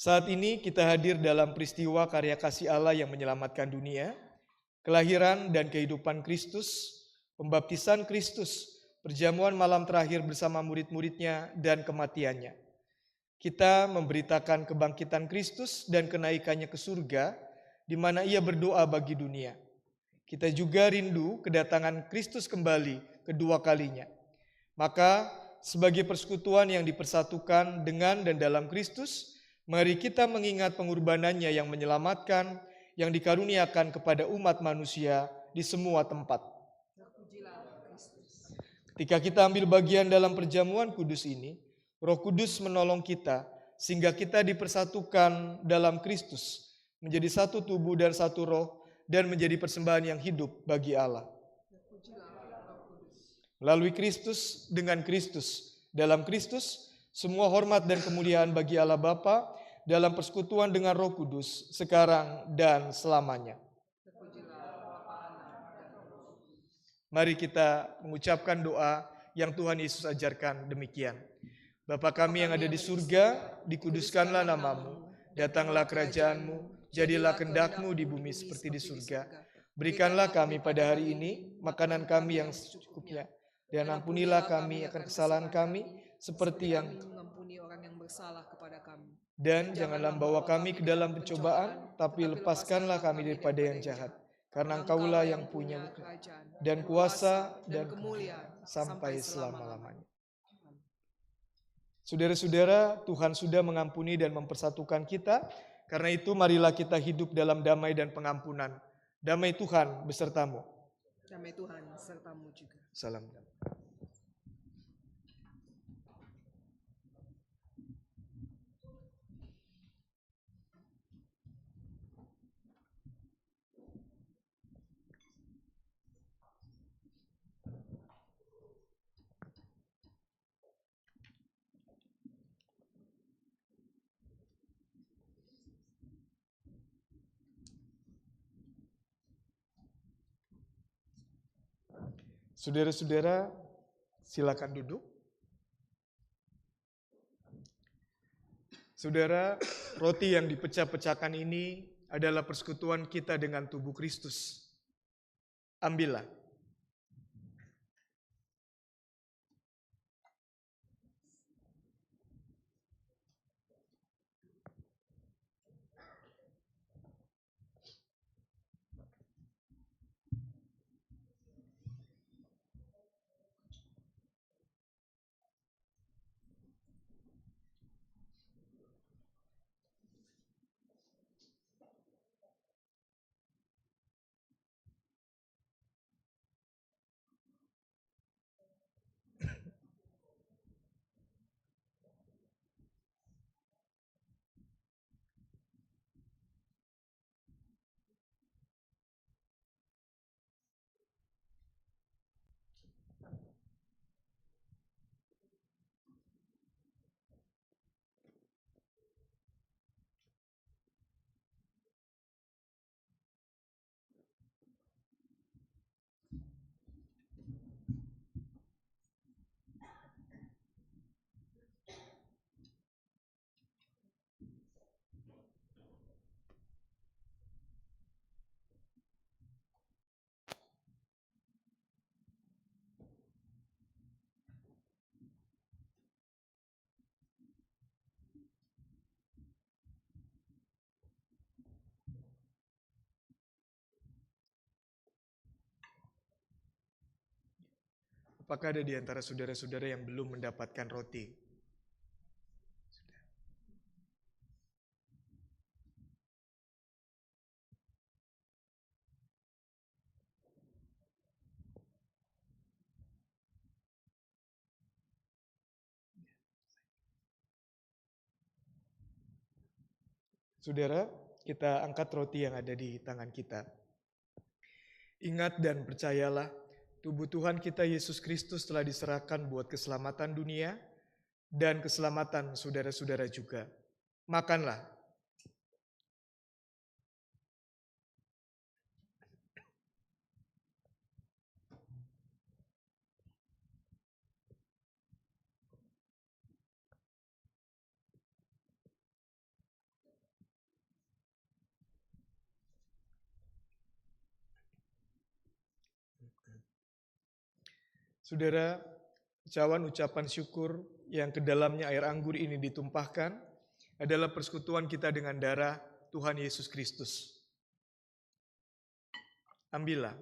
Saat ini kita hadir dalam peristiwa karya kasih Allah yang menyelamatkan dunia, kelahiran dan kehidupan Kristus, pembaptisan Kristus, perjamuan malam terakhir bersama murid-muridnya, dan kematiannya. Kita memberitakan kebangkitan Kristus dan kenaikannya ke surga di mana ia berdoa bagi dunia. Kita juga rindu kedatangan Kristus kembali kedua kalinya. Maka sebagai persekutuan yang dipersatukan dengan dan dalam Kristus, mari kita mengingat pengorbanannya yang menyelamatkan, yang dikaruniakan kepada umat manusia di semua tempat. Ketika kita ambil bagian dalam perjamuan kudus ini, Roh Kudus menolong kita sehingga kita dipersatukan dalam Kristus, menjadi satu tubuh dan satu roh, dan menjadi persembahan yang hidup bagi Allah. Melalui Kristus, dengan Kristus, dalam Kristus, semua hormat dan kemuliaan bagi Allah Bapa dalam persekutuan dengan Roh Kudus, sekarang dan selamanya. Mari kita mengucapkan doa yang Tuhan Yesus ajarkan demikian. Bapa kami yang ada di surga, dikuduskanlah namamu, datanglah kerajaanmu, jadilah kehendak-Mu di bumi seperti di surga. Berikanlah kami pada hari ini makanan kami yang secukupnya, dan ampunilah kami akan kesalahan kami, seperti yang mengampuni orang yang bersalah kepada kami. dan janganlah membawa kami ke dalam pencobaan, tapi lepaskanlah kami daripada yang jahat. Karena Engkaulah yang punya kerajaan dan kuasa dan kemuliaan sampai selama-lamanya. Saudara-saudara, Tuhan sudah mengampuni dan mempersatukan kita. Karena itu marilah kita hidup dalam damai dan pengampunan. Damai Tuhan besertamu. Damai Tuhan sertamu juga. Salam. Saudara-saudara, silakan duduk. Saudara, roti yang dipecah-pecahkan ini adalah persekutuan kita dengan tubuh Kristus. Ambillah. Apakah ada di antara saudara-saudara yang belum mendapatkan roti? Saudara, kita angkat roti yang ada di tangan kita. Ingat dan percayalah, tubuh Tuhan kita Yesus Kristus telah diserahkan buat keselamatan dunia dan keselamatan saudara-saudara juga. Makanlah. Saudara, ucapan syukur yang ke dalamnya air anggur ini ditumpahkan adalah persekutuan kita dengan darah Tuhan Yesus Kristus. ambillah.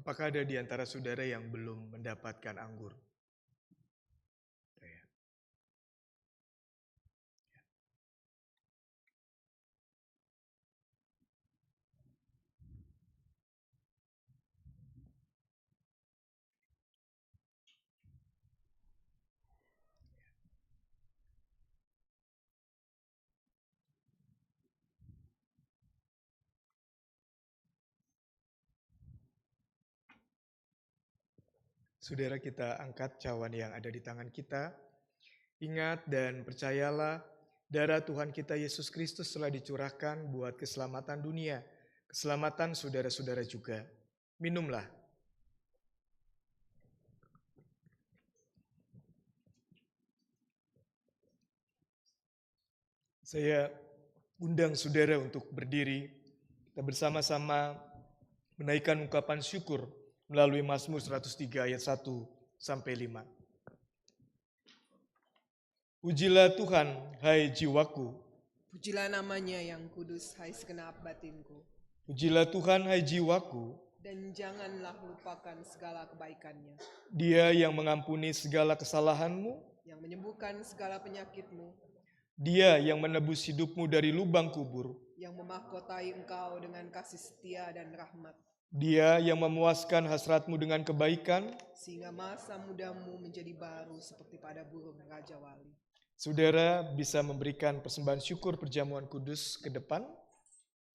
Apakah ada di antara saudara yang belum mendapatkan anggur? Saudara, kita angkat cawan yang ada di tangan kita. Ingat dan percayalah, darah Tuhan kita Yesus Kristus telah dicurahkan buat keselamatan dunia, keselamatan saudara-saudara juga. Minumlah. Saya undang saudara untuk berdiri. Kita bersama-sama menaikkan ungkapan syukur melalui Mazmur 103 ayat 1 sampai 5. Pujilah Tuhan, hai jiwaku. Pujilah namanya yang kudus, hai segenap batinku. Pujilah Tuhan, hai jiwaku. Dan janganlah lupakan segala kebaikannya. Dia yang mengampuni segala kesalahanmu. Yang menyembuhkan segala penyakitmu. Dia yang menebus hidupmu dari lubang kubur. Yang memahkotai engkau dengan kasih setia dan rahmat. Dia yang memuaskan hasratmu dengan kebaikan. Sehingga masa mudamu menjadi baru seperti pada burung Raja Wali. Saudara bisa memberikan persembahan syukur perjamuan kudus ke depan.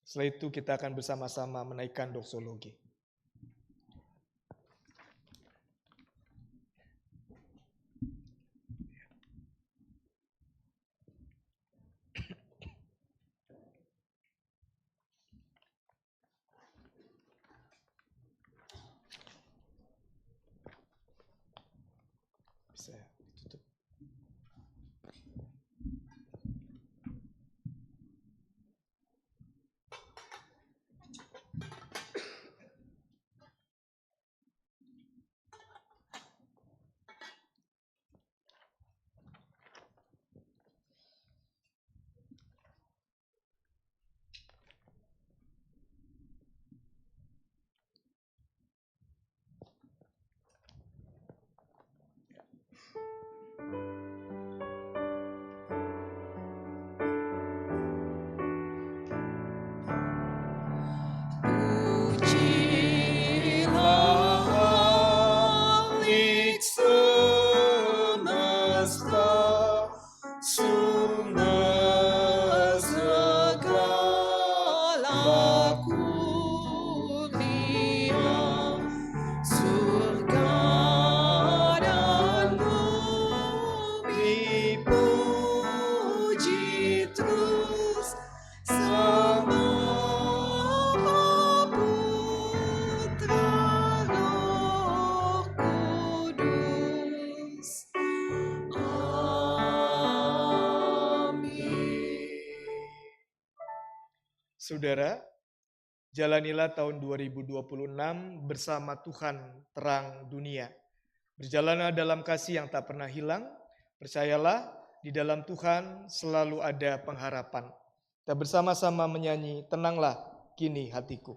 Setelah itu kita akan bersama-sama menaikkan doksologi. Bisa ditutup. Surga dan bumi Saudara, jalanilah tahun 2026 bersama Tuhan terang dunia. Berjalanlah dalam kasih yang tak pernah hilang. Percayalah, di dalam Tuhan selalu ada pengharapan. Kita bersama-sama menyanyi, tenanglah kini hatiku.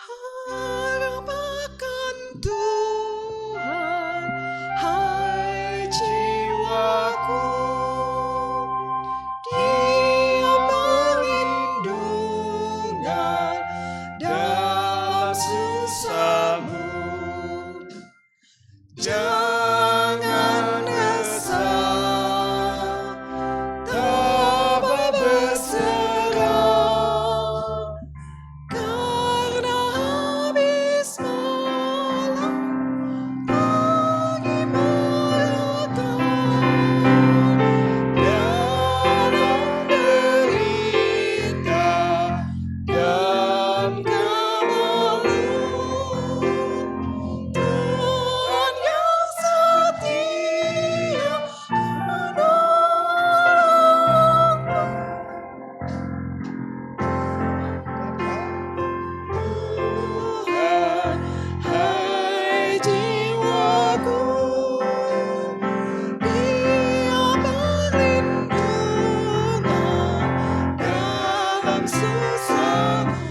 Harap akan Tuhan, hai jiwaku. Dia perlindungan dalam susahmu. Jangan resah, tabah berserah, karena habis malam pagi mereka dalam derita dan kemaluan. Tuhan yang setia Tuhan, hai jiwaku, Dia perlindungan dalam susahmu.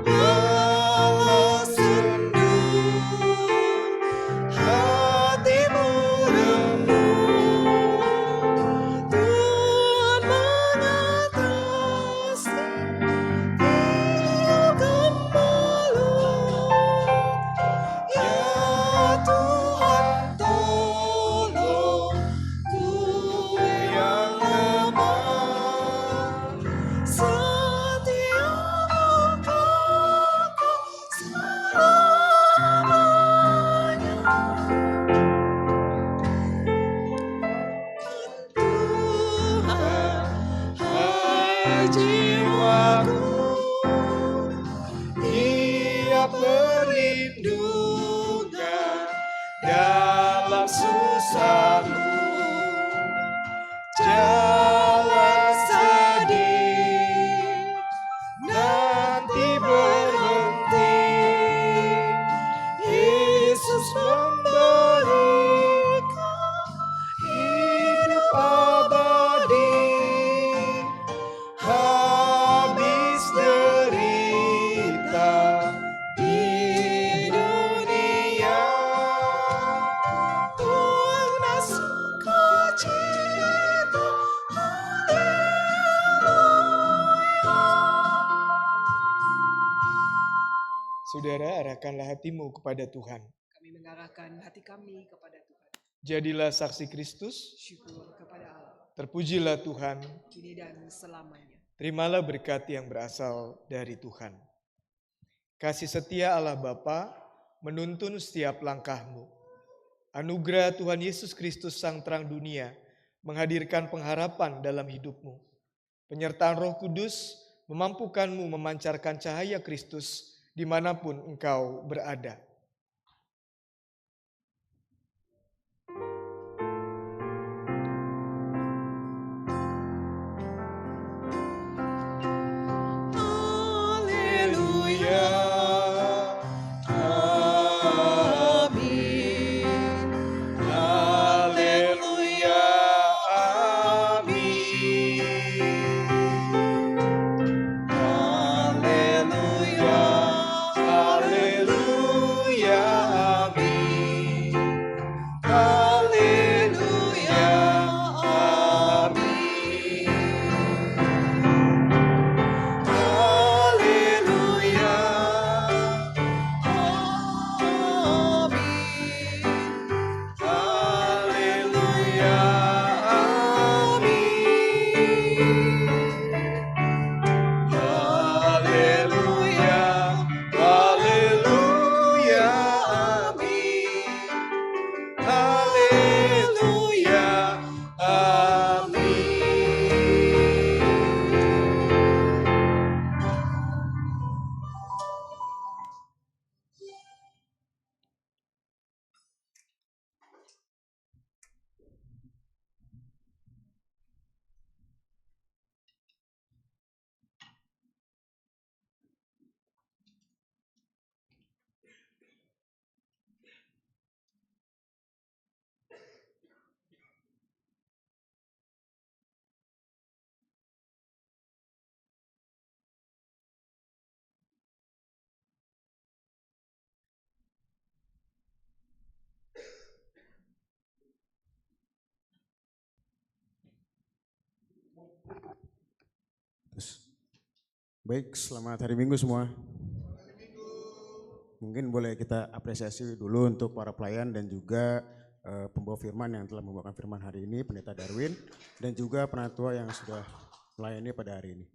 Walau sendu hatimu renung, Tuhan mengatasi tiap kemelut. Ya Tuhan, tolong ku yang lemah, setiamu Kau selamanya. Tuhan, hai jiwaku, Dia perlindungan dalam susahmu. Jangan sedih, nanti berhenti. Yesus memberikan hidup abadi. Habis derita di dunia, Tuhan sukacita. Haleluya. Saudara, arahkanlah hatimu kepada Tuhan. Kami mengarahkan hati kami kepada Tuhan. Jadilah saksi Kristus, Syukur kepada Allah, terpujilah Tuhan. kini dan selamanya. Terimalah berkat yang berasal dari Tuhan. Kasih setia Allah Bapa menuntun setiap langkahmu. Anugerah Tuhan Yesus Kristus Sang Terang Dunia menghadirkan pengharapan dalam hidupmu. Penyertaan Roh Kudus memampukanmu memancarkan cahaya Kristus dimanapun engkau berada. Haleluya. Amin. Haleluya. Amin. Haleluya. Haleluya. Baik, selamat hari Minggu semua. Mungkin boleh kita apresiasi dulu untuk para pelayan dan juga pembawa firman yang telah membawakan firman hari ini, Pendeta Darwin, dan juga penatua yang sudah melayani pada hari ini.